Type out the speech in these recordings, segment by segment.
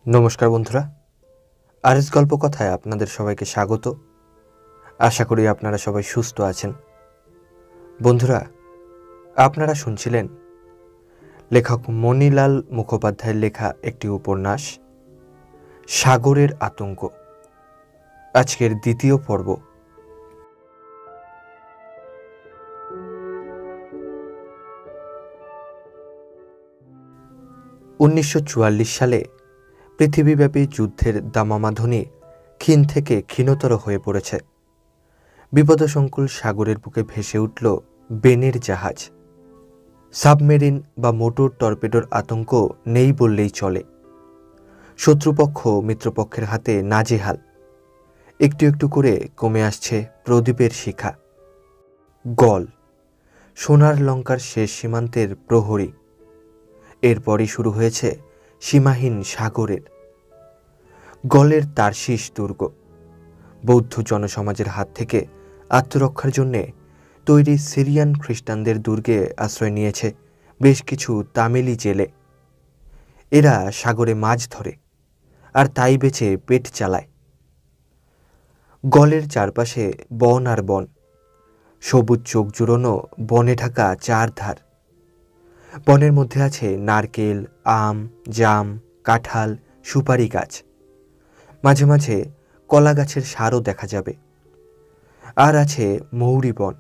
নমস্কার বন্ধুরা, আরএস গল্প কথায় আপনাদের সবাইকে স্বাগত। আশা করি আপনারা সবাই সুস্থ আছেন। বন্ধুরা, আপনারা শুনছিলেন লেখক মণিলাল মুখোপাধ্যায়ের লেখা একটি উপন্যাস সাগরের আতঙ্ক। আজকের দ্বিতীয় পর্ব। 1944 সালে পৃথিবীব্যাপী যুদ্ধের দামামাধ্বনি ক্ষীণ থেকে ক্ষীণতর হয়ে পড়েছে। বিপদসংকুল সাগরের বুকে ভেসে উঠল বেনের জাহাজ। সাবমেরিন বা মোটর টর্পেডোর আতঙ্ক নেই বললেই চলে। শত্রুপক্ষ মিত্রপক্ষের হাতে নাজেহাল। একটু একটু করে কমে আসছে প্রদীপের শিখা। গল, সোনার লঙ্কার শেষ সীমান্তের প্রহরী। এরপরই শুরু হয়েছে সীমাহীন সাগরের গলের তারশিস দুর্গ। বৌদ্ধ জনসমাজের হাত থেকে আত্মরক্ষার জন্যে তৈরি সিরিয়ান খ্রিস্টানদের দুর্গে আশ্রয় নিয়েছে বেশ কিছু তামিলি জেলে। এরা সাগরে মাছ ধরে আর তাই বেচে পেট চালায়। গলের চারপাশে বন আর বন, সবুজ চোখ জুড়োনো বনে ঢাকা চারধার। বনের মধ্যে আছে নারকেল, আম, জাম, কাঁঠাল, সুপারি গাছ। মাঝে মাঝে কলা গাছের সারও দেখা যাবে। আর আছে মৌরি বন।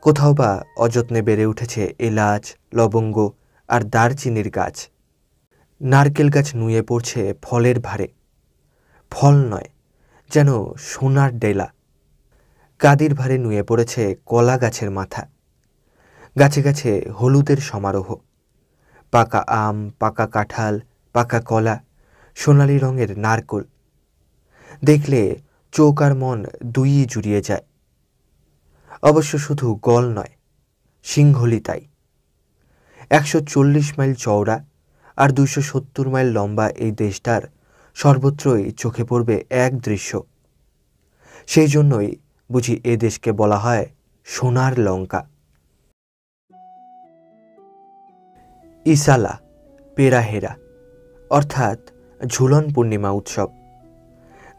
কোথাও বা অযত্নে বেড়ে উঠেছে এলাচ, লবঙ্গ আর দারচিনির গাছ। নারকেল গাছ নুয়ে পড়ছে ফলের ভারে। ফল নয়, যেন সোনার ডেলা। কাদির ভারে নুয়ে পড়েছে কলা গাছের মাথা। গাছে গাছে হলুদের সমারোহ। পাকা আম, পাকা কাঁঠাল, পাকা কলা, সোনালি রঙের নারকোল। দেখলে চোখ আর মন দুইই জুড়িয়ে যায়। অবশ্য শুধু গল নয়, সিংহলি তাই। 140 মাইল চওড়া আর 270 মাইল লম্বা এই দেশটার সর্বত্রই চোখে পড়বে এক দৃশ্য। সেই জন্যই বুঝি এ দেশকে বলা হয় সোনার লঙ্কা। ইসালা পেরাহেরা অর্থাৎ ঝুলন পূর্ণিমা উৎসব।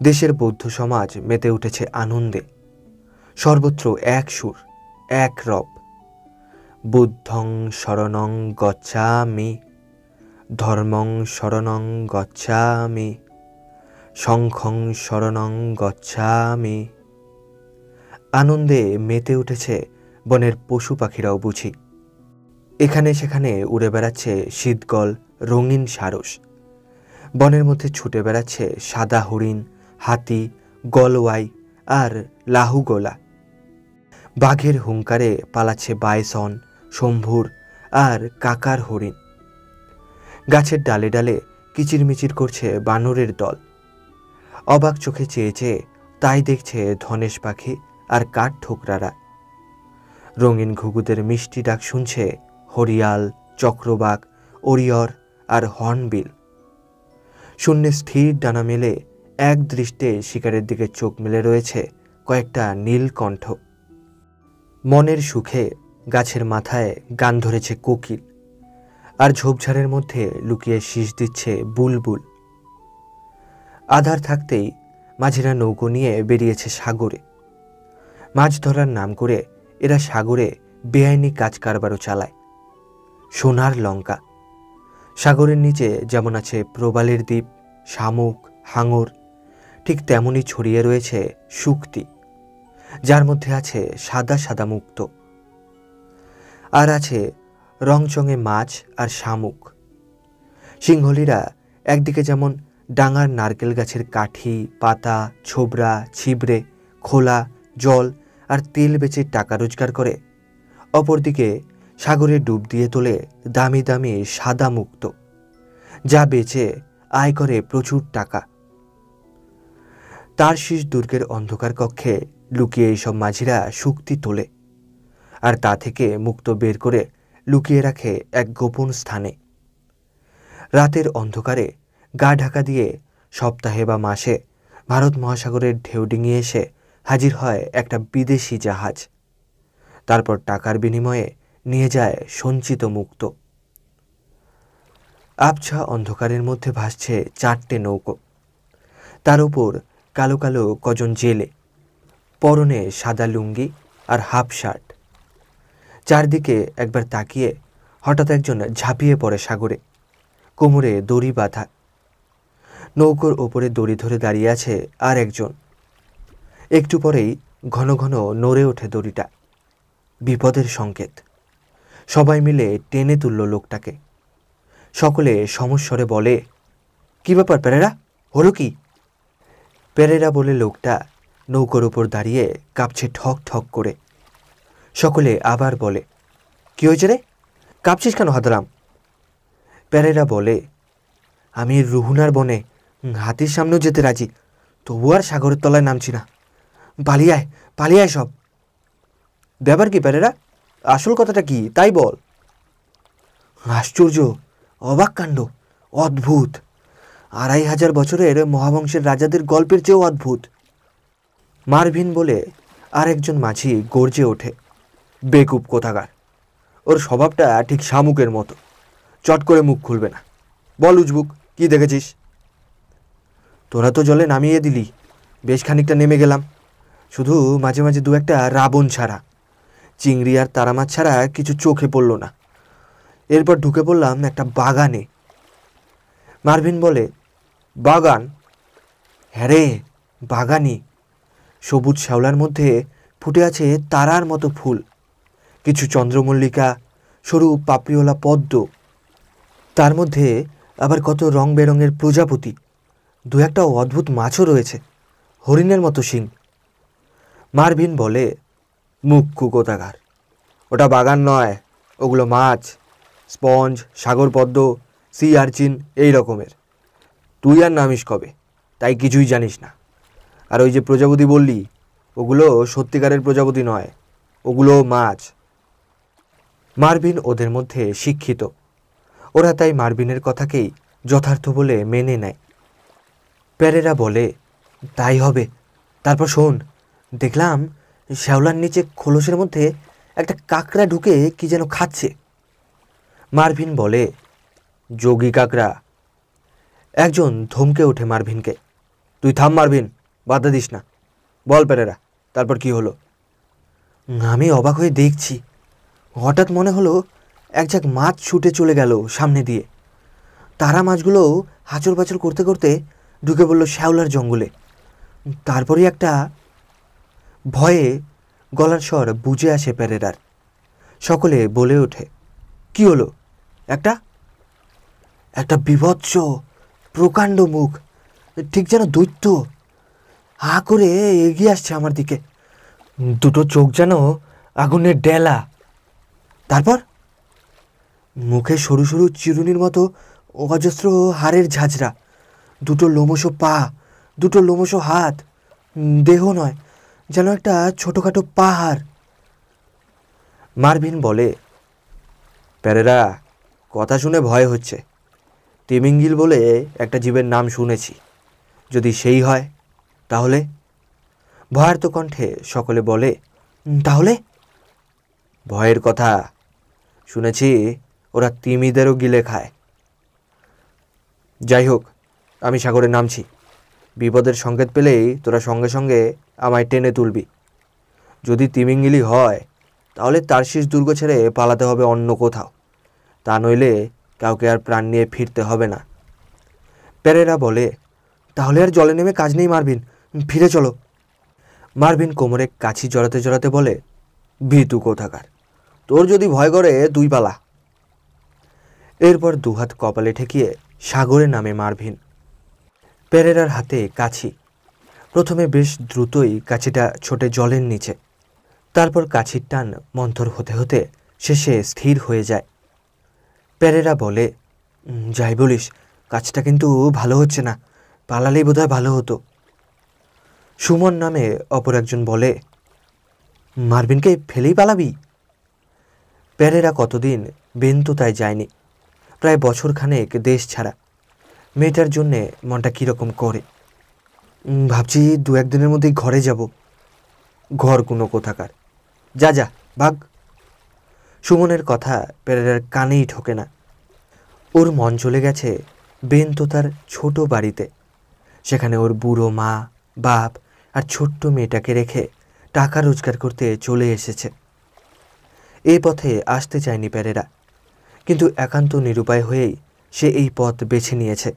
দেশের বৌদ্ধ সমাজ মেতে উঠেছে আনন্দে। সর্বত্র এক সুর, এক রব। বুদ্ধং শরণং গচ্ছামি, ধর্মং শরণং গচ্ছামি, শঙ্খং শরণং গচ্ছামি। আনন্দে মেতে উঠেছে বনের পশু পাখিরাও বুঝি। এখানে সেখানে উড়ে বেড়াচ্ছে শীতগল, রঙিন সারস। বনের মধ্যে ছুটে বেড়াচ্ছে সাদা হরিণ, হাতি, গলওয়াই আর লাহুগোলা। বাঘের হুঙ্কারে পালাচ্ছে বাইসন, শম্ভুর আর কাকার হরিণ। গাছের ডালে ডালে কিচিরমিচির করছে বানরের দল। অবাক চোখে চেয়ে চেয়ে তাই দেখছে ধনেশ পাখি আর কাঠ ঠোকরারা। রঙিন ঘুঘুদের মিষ্টি ডাক শুনছে হরিয়াল, চক্রবাক, ওরিয়র আর হর্নবিল। শূন্যে স্থির ডানা মেলে এক দৃষ্টে শিকারের দিকে চোখ মেলে রয়েছে কয়েকটা নীলকণ্ঠ। মনের সুখে গাছের মাথায় গান ধরেছে কোকিল, আর ঝোপঝাড়ের মধ্যে লুকিয়ে শীষ দিচ্ছে বুলবুল। আধার থাকতেই মাঝিরা নৌকো নিয়ে বেরিয়েছে সাগরে। মাছ ধরার নাম করে এরা সাগরে বেআইনি কাজ কারবারও চালায়। সোনার লঙ্কা। সাগরের নিচে যেমন আছে প্রবালের দ্বীপ, শামুক, হাঙর, ঠিক তেমনই ছড়িয়ে রয়েছে শুক্তি, যার মধ্যে আছে সাদা সাদা মুক্ত। আর আছে রংচঙে মাছ আর শামুক। সিংহলীরা একদিকে যেমন ডাঙার নারকেল গাছের কাঠি, পাতা, ছোবড়া, ছিবড়ে, খোলা, জল আর তেল বেচে টাকা রোজগার করে, অপরদিকে সাগরে ডুব দিয়ে তোলে দামি দামি সাদা মুক্ত, যা বেচে আয় করে প্রচুর টাকা। তারশিস দুর্গের অন্ধকার কক্ষে লুকিয়ে এইসব মাঝিরা শুক্তি তোলে, আর তা থেকে মুক্ত বের করে লুকিয়ে রাখে এক গোপন স্থানে। রাতের অন্ধকারে গা ঢাকা দিয়ে সপ্তাহে বা মাসে ভারত মহাসাগরের ঢেউ ডিঙিয়ে এসে হাজির হয় একটা বিদেশি জাহাজ। তারপর টাকার বিনিময়ে নিয়ে যায় সঞ্চিত মুক্ত। আবছা অন্ধকারের মধ্যে ভাসছে 4টে নৌকো, তার উপর কালো কালো কজন জেলে, পরনে সাদা লুঙ্গি আর হাফ শার্ট। চারদিকে একবার তাকিয়ে হঠাৎ একজন ঝাঁপিয়ে পড়ে সাগরে, কোমরে দড়ি বাঁধা। নৌকোর ওপরে দড়ি ধরে দাঁড়িয়ে আছে আর একজন। একটু পরেই ঘন ঘন নড়ে ওঠে দড়িটা, বিপদের সংকেত। সবাই মিলে টেনে তুলল লোকটাকে। সকলে সমস্বরে বলে, কি ব্যাপার পেরেরা, হলো কি? পেরেরা বলে লোকটা নৌকোর ওপর দাঁড়িয়ে কাঁপছে ঠক ঠক করে। সকলে আবার বলে, কি হয়েছে রে, কাঁপছিস কেন হাতরাম? পেরেরা বলে, আমি রুহুনার বনে হাতির সামনেও যেতে রাজি, তবু আর সাগরের তলায় নামছি না। পালিয়ে আয়, পালিয়ে আয় সব। ব্যাপার কি পেরেরা, আসল কথাটা কি তাই বল। আশ্চর্য, অবাক কাণ্ড, অদ্ভুত, 2500 বছরের মহাবংশের রাজাদের গল্পের চেয়েও অদ্ভুত। মারভিন বলে আর একজন মাঝি গর্জে ওঠে, বেকুব কোথাকার, ওর স্বভাবটা ঠিক শামুকের মতো, চট করে মুখ খুলবে না। বল উজবুক, কি দেখেছিস? তোরা তো জলে নামিয়ে দিলি, বেশ খানিকটা নেমে গেলাম, শুধু মাঝে মাঝে দু একটা রাবণ ছাড়া, চিংড়ি আর তারা মাছ ছাড়া কিছু চোখে পড়ল না। এরপর ঢুকে পড়লাম একটা বাগানে। মারভিন বলে, বাগান? হ্যাঁ রে, বাগানই। সবুজ শ্যাওলার মধ্যে ফুটে আছে তারার মতো ফুল, কিছু চন্দ্রমল্লিকা, সরু পাপড়িওয়ালা পদ্ম, তার মধ্যে আবার কত রং বেরঙের প্রজাপতি, দু একটা অদ্ভুত মাছও রয়েছে, হরিণের মতো শিং। মারভিন বলে, মুখ্যু কোথাকার, ওটা বাগান নয়, ওগুলো মাছ, স্পঞ্জ, সাগর পদ্ম, সি আর্চিন এই রকমের। তুই আর নামিস কবে, তাই কিছুই জানিস না। আর ওই যে প্রজাপতি বললি, ওগুলো সত্যিকারের প্রজাপতি নয়, ওগুলো মাছ। মারভিন ওদের মধ্যে শিক্ষিত, ওরা তাই মারভিনের কথাকেই যথার্থ বলে মেনে নেয়। পেরেরা বলে, তাই হবে। তারপর শোন, দেখলাম শ্যাওলার নিচে খোলসের মধ্যে একটা কাঁকড়া ঢুকে কি যেন খাচ্ছে। মারভিন বলে, যোগী কাঁকড়া। একজন ধমকে ওঠে মারভিনকে, তুই থাম মারভিন, বাধা দিস না। বল পেরেরা, তারপর কি হলো? আমি অবাক হয়ে দেখছি, হঠাৎ মনে হলো এক ঝাঁক মাছ ছুটে চলে গেল সামনে দিয়ে। তারা মাছগুলো হাঁচড় পাচড় করতে করতে ঢুকে পড়ল শ্যাওলার জঙ্গলে। তারপরে একটা ভয়ে গলার স্বর বুঝে আসে পেরেরার। সকলে বলে ওঠে, কি হলো? একটা একটা বিভৎস প্রকাণ্ড মুখ, ঠিক যেন দৈত্য, হা করে এগিয়ে আসছে আমার দিকে, দুটো চোখ যেন আগুনের ডেলা। তারপর মুখে সরু সরু চিরুনির মতো অজস্র হাড়ের ঝাঁঝরা, দুটো লোমশ পা, দুটো লোমশ হাত, দেহ নয়, যেন একটা ছোটোখাটো পাহাড়। মারভিন বলে, পেরেরা, কথা শুনে ভয় হচ্ছে। তিমিঙ্গিল বলে একটা জীবের নাম শুনেছি, যদি সেই হয় তাহলে? ভয়ার্ত কণ্ঠে সকলে বলে, তাহলে? ভয়ের কথা শুনেছি, ওরা তিমিদেরও গিলে খায়। যাই হোক, আমি সাগরে নামছি। বিপদের সংকেত পেলেই তোরা সঙ্গে সঙ্গে আমায় টেনে তুলবি। যদি তিমিঙ্গিলি হয় তাহলে তার্শিস দুর্গ ছেড়ে পালাতে হবে অন্য কোথাও, তা নইলে কাউকে আর প্রাণ নিয়ে ফিরতে হবে না। পেরেরা বলে, তাহলে আর জলে নেমে কাজ নেই মারভিন, ফিরে চলো। মারভিন কোমরে কাছি জড়াতে জড়াতে বলে, ভীতু কোথাকার, তোর যদি ভয় করে তুই পালা। এরপর দুহাত কপালে ঠেকিয়ে সাগরে নামে মারভিন। পেরেরার হাতে কাছি। প্রথমে বেশ দ্রুতই কাছিটা ছোটে জলের নিচে, তারপর কাছির টান মন্থর হতে হতে শেষে স্থির হয়ে যায়। পেরেরা বলে, যাই বলিস, কাজটা কিন্তু ভালো হচ্ছে না, পালালেই বোধহয় ভালো হতো। সুমন নামে অপর একজন বলে, মারভিনকে ফেলেই পালাবি? পেরেরা কতদিন বেন্ততায় যায়নি, প্রায় বছরখানেক দেশ ছাড়া। মেয়েটার জন্যে মনটা কীরকম করে। ভাবছি 2-1 দিনের মধ্যেই ঘরে যাব। ঘর কোনো কোথাকার, যা যা ভাগ। সুমনের কথা পেরেরার কানেই ঠোকে না। ওর মন চলে গেছে বেনতোতার ছোট বাড়িতে। সেখানে ওর বুড়ো মা, বাপ আর ছোট্ট মেয়েটাকে রেখে টাকা রোজগার করতে চলে এসেছে। এই পথে আসতে চায়নি পেরেরা, কিন্তু একান্ত নিরুপায় হয়েই সে এই পথ বেছে নিয়েছে।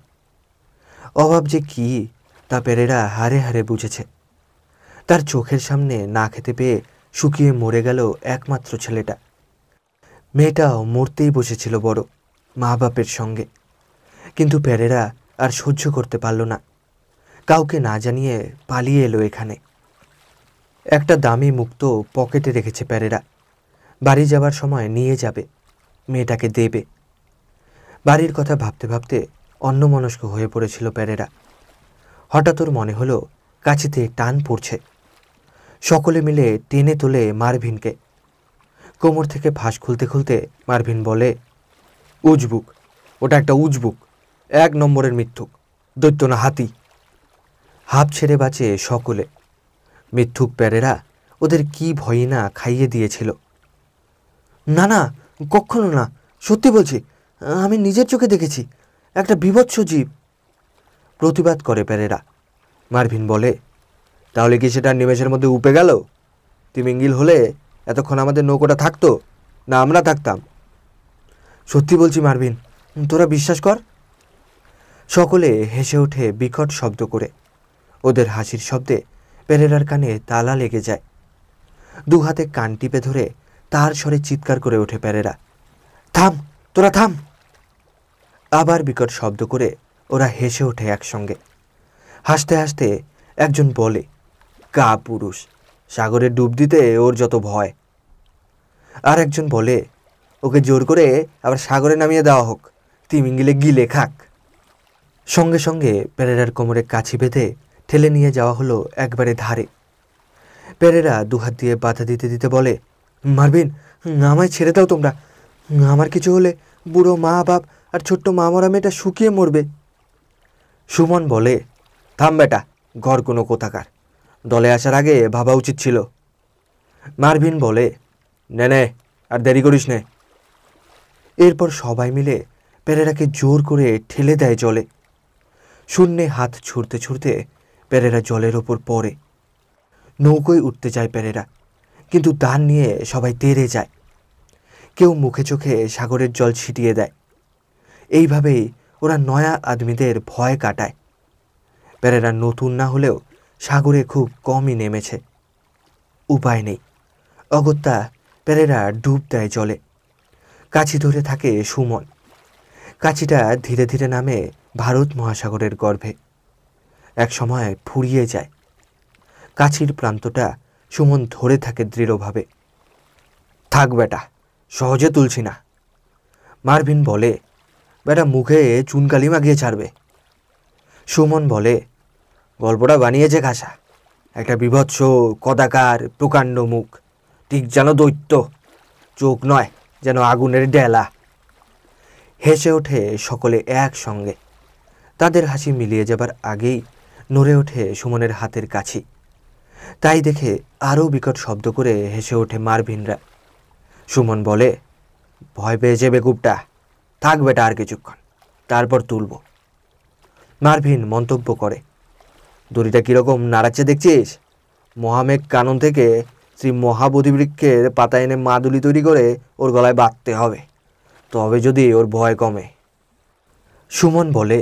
অভাব যে কী তা পেরেরা হাড়ে হাড়ে বুঝেছে। তার চোখের সামনে না খেতে পেয়ে শুকিয়ে মরে গেল একমাত্র ছেলেটা। মেয়েটাও মরতেই বসেছিল বড় মা বাপের সঙ্গে, কিন্তু পেরেরা আর সহ্য করতে পারল না। কাউকে না জানিয়ে পালিয়ে এলো এখানে। একটা দামি মুক্ত পকেটে রেখেছে পেরেরা। বাড়ি যাবার সময় নিয়ে যাবে, মেয়েটাকে দেবে। বাড়ির কথা ভাবতে ভাবতে অন্যমনস্ক হয়ে পড়েছিল পেরেরা। হঠাৎ ওর মনে হলো কাছিতে টান পড়ছে। সকলে মিলে টেনে তোলে মারভিনকে। কোমর থেকে ফাঁস খুলতে খুলতে মারভিন বলে, উজবুক, ওটা একটা উজবুক, 1 নম্বরের মিথ্যুক, দৈত্য না হাতি। হাঁপ ছেড়ে বাঁচে সকলে। মিথ্যুক পেরেরা ওদের কি ভয়ই না খাইয়ে দিয়েছিল। না না, কখনো না, সত্যি বলছি, আমি নিজের চোখে দেখেছি, একটা বীভৎস জীব। প্রতিবাদ করে পেরেরা। মারভিন বলে, তাহলে কি সেটা নিমেষের মধ্যে উপে গেল? তিমিঙ্গিল হলে এতক্ষণ আমাদের নৌকোটা থাকতো না আমরা থাকতাম? সত্যি বলছি মারভিন, তোরা বিশ্বাস কর। সকলে হেসে ওঠে বিকট শব্দ করে। ওদের হাসির শব্দে পেরেরার কানে তালা লেগে যায়। 2 হাতে কান টিপে ধরে তার স্বরে চিৎকার করে ওঠে পেরেরা, থাম, তোরা থাম। আবার বিকট শব্দ করে ওরা হেসে ওঠে একসঙ্গে। হাসতে হাসতে একজন বলে, কা পুরুষ, সাগরে ডুব দিতে ওর যত ভয়। আর একজন বলে, ওকে জোর করে আবার সাগরে নামিয়ে দেওয়া হোক, তিমিঙ্গিলে গিলে খাক। সঙ্গে সঙ্গে পেরেরার কোমরে কাছি বেঁধে ঠেলে নিয়ে যাওয়া হলো একবারে ধারে। পেরেরা 2 হাত দিয়ে বাধা দিতে দিতে বলে, মারভিন, আমায় ছেড়ে দাও তোমরা। আমার কিছু হলে বুড়ো মা বাপ আর ছোট্ট মা মরা মেয়েটা শুকিয়ে মরবে। সুমন বলে, থাম বেটা, ঘর কোনো কোথাকার, দলে আসার আগে ভাবা উচিত ছিল। মারভিন বলে, নে নে, আর দেরি করিস নে। এরপর সবাই মিলে পেরেরাকে জোর করে ঠেলে দেয় জলে। শূন্যে হাত ছুঁড়তে ছুঁড়তে পেরেরা জলের ওপর পড়ে। নৌকোয় উঠতে যায় পেরেরা, কিন্তু দান নিয়ে সবাই তেড়ে যায়। কেউ মুখে চোখে সাগরের জল ছিটিয়ে দেয়। এইভাবেই ওরা নয়া আদমিদের ভয় কাটায়। পেরেরা নতুন না হলেও সাগরে খুব কমই নেমেছে। উপায় নেই, অগত্যা পেরেরা ডুব দেয় জলে। কাছি ধরে থাকে সুমন। কাছিটা ধীরে ধীরে নামে ভারত মহাসাগরের গর্ভে। এক সময় ফুরিয়ে যায়। কাছির প্রান্তটা সুমন ধরে থাকে দৃঢ়ভাবে। থাক বেটা, সহজে তুলছি না। মারভিন বলে, বেটা মুখে চুনকালি মাখিয়ে ছাড়বে। সুমন বলে, গল্পটা বানিয়েছে খাসা, একটা বিভৎস কদাকার প্রকাণ্ড মুখ, ঠিক যেন দৈত্য, চোখ নয় যেন আগুনের ডেলা। হেসে ওঠে সকলে একসঙ্গে। তাদের হাসি মিলিয়ে যাবার আগেই নড়ে ওঠে সুমনের হাতের কাছি। তাই দেখে আরও বিকট শব্দ করে হেসে ওঠে মারভিনরা। সুমন বলে, ভয় পেয়েছে বেকুবটা, থাক বেটা আর কিছুক্ষণ, তারপর তুলব। মারভিন মন্তব্য করে, দড়িটা কীরকম নাড়াচ্ছে দেখছিস? মহামেঘ কানন থেকে শ্রী মহাবোধিবৃক্ষের পাতা এনে মাদুলি তৈরি করে ওর গলায় বাঁধতে হবে, তবে যদি ওর ভয় কমে। সুমন বলে,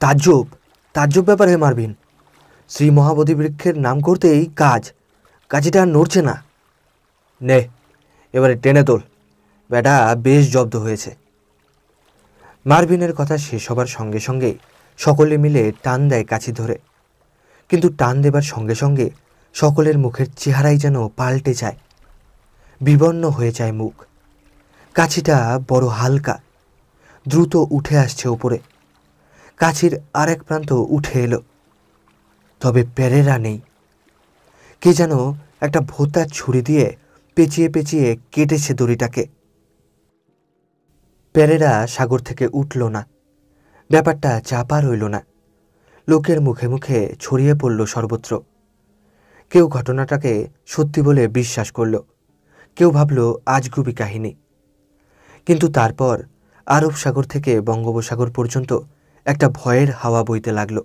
তাজ্জব, তাজ্জব ব্যাপার হে মারভিন, শ্রী মহাবোধিবৃক্ষের নাম করতেই কাজটা আর নড়ছে না। নে, এবারে টেনে তোল, ব্যাটা বেশ জব্দ হয়েছে। মারভিনের কথা শেষ হবার সঙ্গে সঙ্গে সকলে মিলে টান দেয় কাছি ধরে। কিন্তু টান দেবার সঙ্গে সঙ্গে সকলের মুখের চেহারাই যেন পাল্টে যায়। বিবর্ণ হয়ে যায় মুখ। কাছিটা বড় হালকা, দ্রুত উঠে আসছে ওপরে। কাছির আরেক প্রান্ত উঠে এলো, তবে পেরেরা নেই। কে যেন একটা ভোঁতার ছুরি দিয়ে পেঁচিয়ে পেঁচিয়ে কেটেছে দড়িটাকে। পেরেরা সাগর থেকে উঠল না। ব্যাপারটা চাপা রইল না, লোকের মুখে মুখে ছড়িয়ে পড়ল সর্বত্র। কেউ ঘটনাটাকে সত্যি বলে বিশ্বাস করল, কেউ ভাবল আজগুবি কাহিনী। কিন্তু তারপর আরব সাগর থেকে বঙ্গোপসাগর পর্যন্ত একটা ভয়ের হাওয়া বইতে লাগল।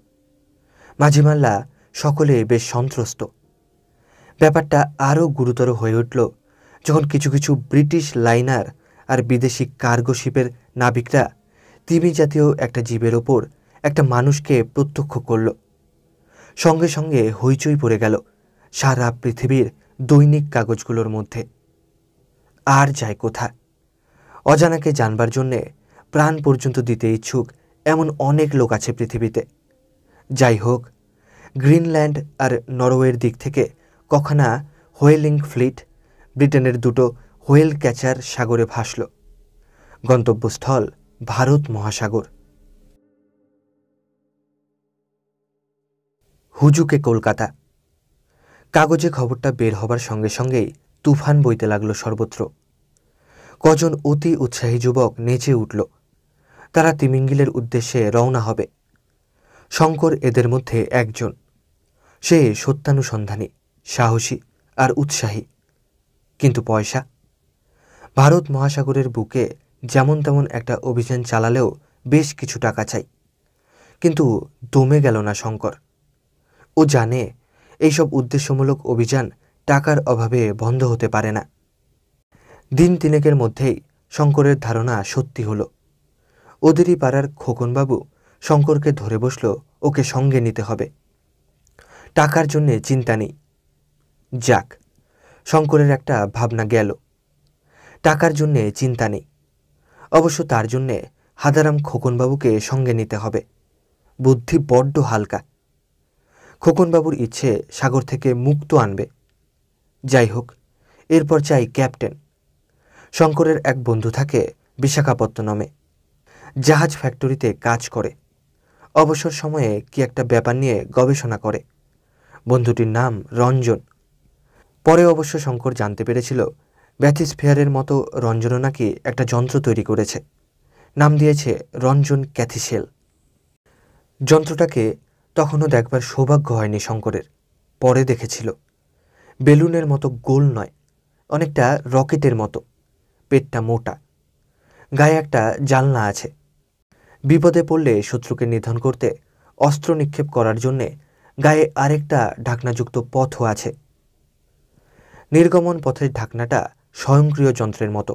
মাঝিমাল্লা সকলে বেশ সন্ত্রস্ত। ব্যাপারটা আরও গুরুতর হয়ে উঠল যখন কিছু কিছু ব্রিটিশ লাইনার আর বিদেশি কার্গো শিপের নাবিকরা তিমি জাতীয় একটা জীবের ওপর একটা মানুষকে প্রত্যক্ষ করল। সঙ্গে সঙ্গে হইচই পড়ে গেল সারা পৃথিবীর দৈনিক কাগজগুলোর মধ্যে। আর যায় কোথা? অজানাকে জানবার জন্যে প্রাণ পর্যন্ত দিতে ইচ্ছুক এমন অনেক লোক আছে পৃথিবীতে। যাই হোক, গ্রিনল্যান্ড আর নরওয়ের দিক থেকে কখানা হোয়েলিং ফ্লিট, ব্রিটেনের দুটো হোয়েল ক্যাচার সাগরে ভাসল। গন্তব্যস্থল ভারত মহাসাগর। হুজুকে কলকাতা। কাগজে খবরটা বের হবার সঙ্গে সঙ্গেই তুফান বইতে লাগলো সর্বত্র। কজন অতি উৎসাহী যুবক নেচে উঠল। তারা তিমিঙ্গিলের উদ্দেশ্যে রওনা হবে। শঙ্কর এদের মধ্যে একজন। সে সত্যানুসন্ধানী, সাহসী আর উৎসাহী। কিন্তু পয়সা? ভারত মহাসাগরের বুকে যেমন তেমন একটা অভিযান চালালেও বেশ কিছু টাকা চাই। কিন্তু দমে গেল না শঙ্কর। ও জানে এইসব উদ্দেশ্যমূলক অভিযান টাকার অভাবে বন্ধ হতে পারে না। দিন তিনেকের মধ্যেই শঙ্করের ধারণা সত্যি হলো। ওদেরই পাড়ার খোকনবাবু শঙ্করকে ধরে বসল ওকে সঙ্গে নিতে হবে। টাকার জন্যে চিন্তা নেই। যাক, শঙ্করের একটা ভাবনা গেল। টাকার জন্যে চিন্তা নেই। অবশ্য তার জন্যে হাদারাম খোকনবাবুকে সঙ্গে নিতে হবে। বুদ্ধি বড্ড হালকা। খোকনবাবুর ইচ্ছে সাগর থেকে মুক্ত আনবে। যাই হোক, এরপর চাই ক্যাপ্টেন। শঙ্করের এক বন্ধু থাকে বিশাখাপত্তনমে, জাহাজ ফ্যাক্টরিতে কাজ করে। অবসর সময়ে কি একটা ব্যাপার নিয়ে গবেষণা করে। বন্ধুটির নাম রঞ্জন। পরে অবশ্য শঙ্কর জানতে পেরেছিল ব্যাথিস্ফিয়ারের মতো রঞ্জনও নাকি একটা যন্ত্র তৈরি করেছে। নাম দিয়েছে রঞ্জন ক্যাথিসেল। যন্ত্রটাকে তখনও দেখবার সৌভাগ্য হয়নি শঙ্করের। পরে দেখেছিল। বেলুনের মতো গোল নয়, অনেকটা রকেটের মতো। পেটটা মোটা, গায়ে একটা জানলা আছে। বিপদে পড়লে শত্রুকে নিধন করতে অস্ত্র নিক্ষেপ করার জন্যে গায়ে আরেকটা ঢাকনাযুক্ত পথও আছে। নির্গমন পথের ঢাকনাটা স্বয়ংক্রিয় যন্ত্রের মতো।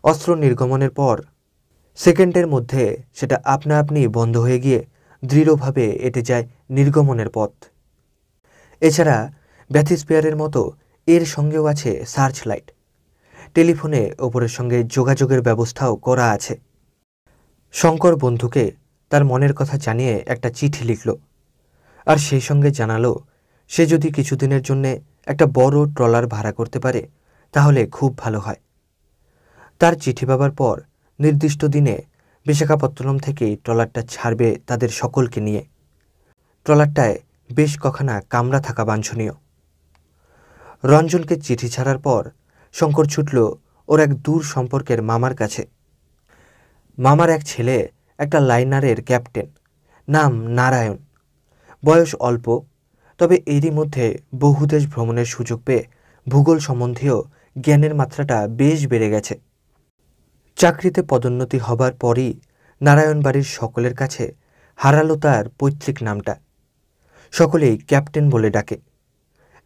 অস্ত্র নির্গমনের পর সেকেন্ডের মধ্যে সেটা আপনা আপনি বন্ধ হয়ে গিয়ে দৃঢ়ভাবে এঁটে যায় নির্গমনের পথ। এছাড়া ব্যাথিস্ফিয়ারের মতো এর সঙ্গেও আছে সার্চ লাইট। টেলিফোনে ওপরের সঙ্গে যোগাযোগের ব্যবস্থাও করা আছে। শঙ্কর বন্ধুকে তার মনের কথা জানিয়ে একটা চিঠি লিখল, আর সেই সঙ্গে জানালো সে যদি কিছুদিনের জন্যে একটা বড় ট্রলার ভাড়া করতে পারে তাহলে খুব ভালো হয়। তার চিঠি পাবার পর নির্দিষ্ট দিনে বিশাখাপত্তনম থেকেই ট্রলারটা ছাড়বে তাদের সকলকে নিয়ে। ট্রলারটায় বেশ কখানা কামরা থাকা বাঞ্ছনীয়। রঞ্জনকে চিঠি ছাড়ার পর শঙ্কর ছুটল ওর এক দূর সম্পর্কের মামার কাছে। মামার এক ছেলে একটা লাইনারের ক্যাপ্টেন, নাম নারায়ণ। বয়স অল্প, তবে এরই মধ্যে বহু দেশ ভ্রমণের সুযোগ পেয়ে ভূগোল সম্বন্ধীয় জ্ঞানের মাত্রাটা বেশ বেড়ে গেছে। চাকরিতে পদোন্নতি হবার পরই নারায়ণ বাড়ির সকলের কাছে হারালো তার পৈতৃক নামটা। সকলেই ক্যাপ্টেন বলে ডাকে,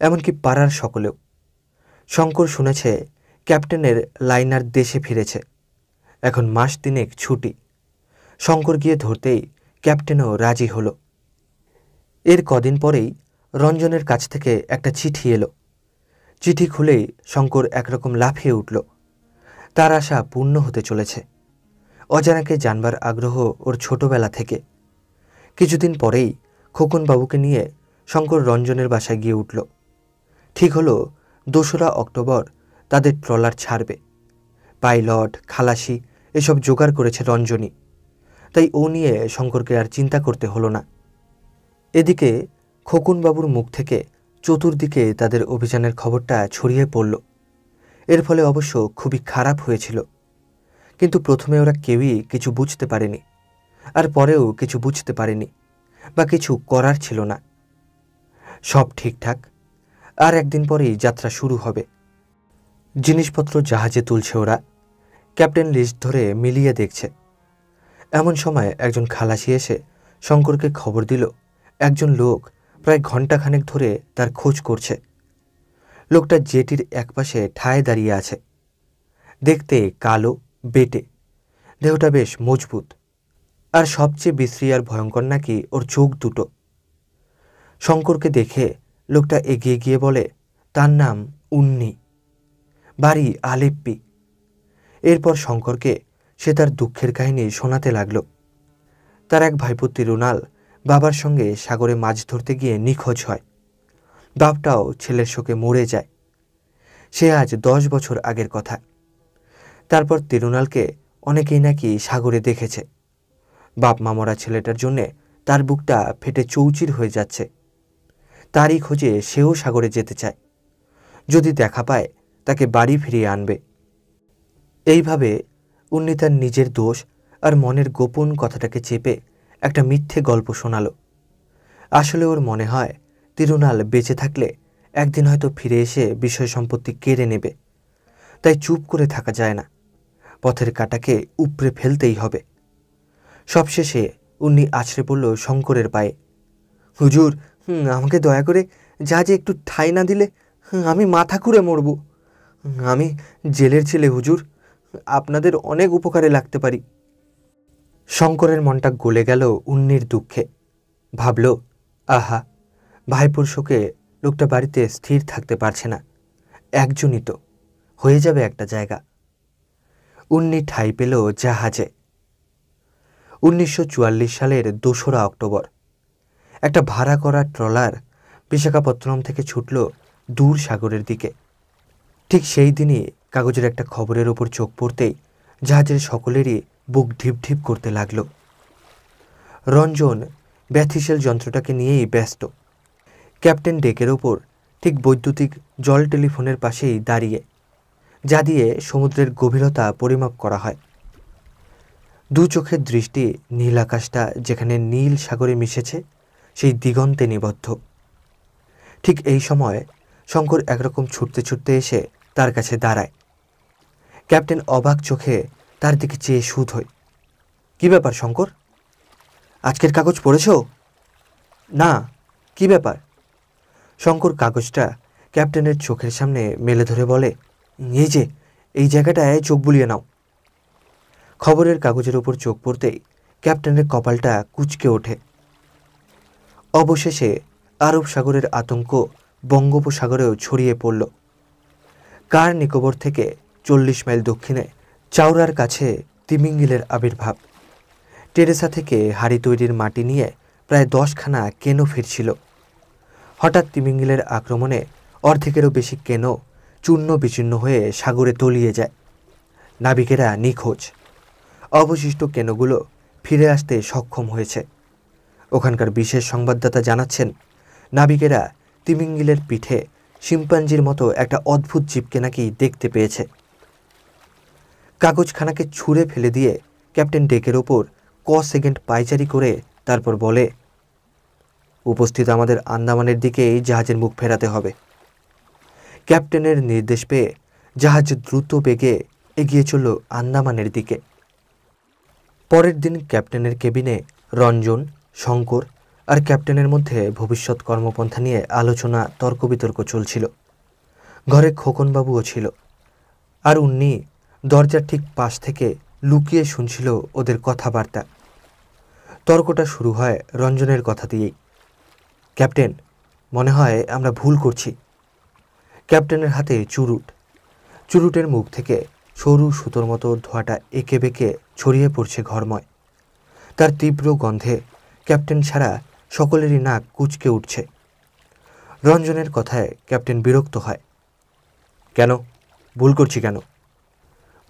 এমনকি পাড়ার সকলেও। শঙ্কর শুনেছে ক্যাপ্টেনের লাইনার দেশে ফিরেছে। এখন মাস তিনেক ছুটি। শঙ্কর গিয়ে ধরতেই ক্যাপ্টেনও রাজি হলো। এর কদিন পরেই রঞ্জনের কাছ থেকে একটা চিঠি এলো। চিঠি খুলেই শঙ্কর একরকম লাফিয়ে উঠল। তার আশা পূর্ণ হতে চলেছে। অজানাকে জানবার আগ্রহ ওর ছোটবেলা থেকে। কিছুদিন পরেই খোকনবাবুকে নিয়ে শঙ্কর রঞ্জনের বাসায় গিয়ে উঠল। ঠিক হলো 2রা অক্টোবর তাদের ট্রলার ছাড়বে। পাইলট, খালাসি এসব জোগাড় করেছে রঞ্জনী। তাই ও নিয়ে শঙ্করকে আর চিন্তা করতে হলো না। এদিকে খোকনবাবুর মুখ থেকে চতুর্দিকে তাদের অভিযানের খবরটা ছড়িয়ে পড়ল। এর ফলে অবশ্য খুবই খারাপ হয়েছিল। কিন্তু প্রথমে ওরা কেউই কিছু বুঝতে পারেনি, আর পরেও কিছু বুঝতে পারেনি, বা কিছু করার ছিল না। সব ঠিকঠাক। আর একদিন পরেই যাত্রা শুরু হবে। জিনিসপত্র জাহাজে তুলছে ওরা। ক্যাপ্টেন লিস্ট ধরে মিলিয়ে দেখছে। এমন সময় একজন খালাসি এসে শঙ্করকে খবর দিল একজন লোক প্রায় ঘণ্টাখানেক ধরে তার খোঁজ করছে। লোকটা জেটির একপাশে ঠায় দাঁড়িয়ে আছে। দেখতে কালো, বেটে, দেহটা বেশ মজবুত, আর সবচেয়ে বিশ্রী আর ভয়ঙ্কর নাকি ওর চোখ দুটো। শঙ্করকে দেখে লোকটা এগিয়ে গিয়ে বলে তার নাম উন্নি, বাড়ি আলেপ্পি। এরপর শঙ্করকে সে তার দুঃখের কাহিনী শোনাতে লাগল। তার এক ভাইপো তিরুনাল বাবার সঙ্গে সাগরে মাছ ধরতে গিয়ে নিখোঁজ হয়। বাপটাও ছেলের শোকে মরে যায়। সে আজ 10 বছর আগের কথা। তারপর তিরুনালকে অনেকেই নাকি সাগরে দেখেছে। বাপ মা মরা ছেলেটার জন্যে তার বুকটা ফেটে চৌচির হয়ে যাচ্ছে। তারই খোঁজে সেও সাগরে যেতে চায়। যদি দেখা পায় তাকে বাড়ি ফিরিয়ে আনবে। এইভাবে উন্নি তার নিজের দোষ আর মনের গোপন কথাটাকে চেপে একটা মিথ্যে গল্প শোনালো। আসলে ওর মনে হয় তিরুনাল বেঁচে থাকলে একদিন হয়তো ফিরে এসে বিষয় সম্পত্তি কেড়ে নেবে। তাই চুপ করে থাকা যায় না, পথের কাঁটাকে উপড়ে ফেলতেই হবে। সবশেষে উন্নি আছড়ে পড়ল শঙ্করের পায়ে। হুজুর, আমাকে দয়া করে জাহাজে একটু ঠাঁই না দিলে আমি মাথা খুঁড়ে মরব। আমি জেলের ছেলে হুজুর, আপনাদের অনেক উপকারে লাগতে পারি। শঙ্করের মনটা গলে গেল উন্নির দুঃখে। ভাবল, আহা, ভাইপোর শোকে লোকটা বাড়িতে স্থির থাকতে পারছে না। একজনই তো, হয়ে যাবে একটা জায়গা। উন্নি ঠাঁই পেল জাহাজে। 1944 সালের 2রা অক্টোবর একটা ভাড়া করা ট্রলার বিশাখাপত্তনম থেকে ছুটল দূর সাগরের দিকে। ঠিক সেই দিনই কাগজের একটা খবরের ওপর চোখ পড়তেই জাহাজের সকলেরই বুক ঢিপ ঢিপ করতে লাগল। রঞ্জন ব্যথিশাল যন্ত্রটাকে নিয়েই ব্যস্ত। ক্যাপ্টেন ডেকের ওপর ঠিক বৈদ্যুতিক জল টেলিফোনের পাশেই দাঁড়িয়ে, যা দিয়ে সমুদ্রের গভীরতা পরিমাপ করা হয়। দু চোখের দৃষ্টি নীল আকাশটা যেখানে নীল সাগরে মিশেছে সেই দিগন্তে নিবদ্ধ। ঠিক এই সময় শঙ্কর একরকম ছুটতে ছুটতে এসে তার কাছে দাঁড়ায়। ক্যাপ্টেন অবাক চোখে তার দিকে চেয়ে সুদ হয়। কি ব্যাপার শঙ্কর, আজকের কাগজ পড়েছ? না, কি ব্যাপার? শঙ্কর কাগজটা ক্যাপ্টেনের চোখের সামনে মেলে ধরে বলে, এই যে এই জায়গাটায় চোখ বুলিয়ে নাও। খবরের কাগজের ওপর চোখ পড়তেই ক্যাপ্টেনের কপালটা কুঁচকে ওঠে। অবশেষে আরব সাগরের আতঙ্ক বঙ্গোপসাগরেও ছড়িয়ে পড়ল। কার নিকোবর থেকে 40 মাইল দক্ষিণে চাওড়ার কাছে তিমিঙ্গিলের আবির্ভাব। টেরেসা থেকে হাড়ি তৈরির মাটি নিয়ে প্রায় 10খানা কেনো ফিরছিল। হঠাৎ তিমিঙ্গিলের আক্রমণে অর্ধেকেরও বেশি কেনো চূর্ণ বিচূর্ণ হয়ে সাগরে তলিয়ে যায়। নাবিকেরা নিখোঁজ। অবশিষ্ট কেনোগুলো ফিরে আসতে সক্ষম হয়েছে। ওখানকার বিশেষ সংবাদদাতা জানাচ্ছেন, নাবিকেরা তিমিঙ্গিলের পিঠে শিম্পাঞ্জির মতো একটা অদ্ভুত জীবকে নাকি দেখতে পেয়েছে। কাগজখানাকে ছুঁড়ে ফেলে দিয়ে ক্যাপ্টেন ডেকের ওপর সেকেন্ড পায়চারি করে তারপর বলে, উপস্থিত আমাদের আন্দামানের দিকেই জাহাজের মুখ ফেরাতে হবে। ক্যাপ্টেনের নির্দেশ পেয়ে জাহাজ দ্রুত বেগে এগিয়ে চলল আন্দামানের দিকে। পরের দিন ক্যাপ্টেনের কেবিনে রঞ্জন, শঙ্কর আর ক্যাপ্টেনের মধ্যে ভবিষ্যৎ কর্মপন্থা নিয়ে আলোচনা, তর্ক বিতর্ক চলছিল। ঘরে খোকনবাবুও ছিল, আর উন্নি দরজার ঠিক পাশ থেকে লুকিয়ে শুনছিল ওদের কথাবার্তা। তর্কটা শুরু হয় রঞ্জনের কথা দিয়েই। ক্যাপ্টেন, মনে হয় আমরা ভুল করছি। ক্যাপ্টেনের হাতে চুরুট। চুরুটের মুখ থেকে সরু সুতোর মতো ধোঁয়াটা এঁকে বেঁকে ছড়িয়ে পড়ছে ঘরময়। তার তীব্র গন্ধে ক্যাপ্টেন ছাড়া সকলেরই নাক কুঁচকে উঠছে। রঞ্জনের কথায় ক্যাপ্টেন বিরক্ত হয়। কেন ভুল করছি কেন?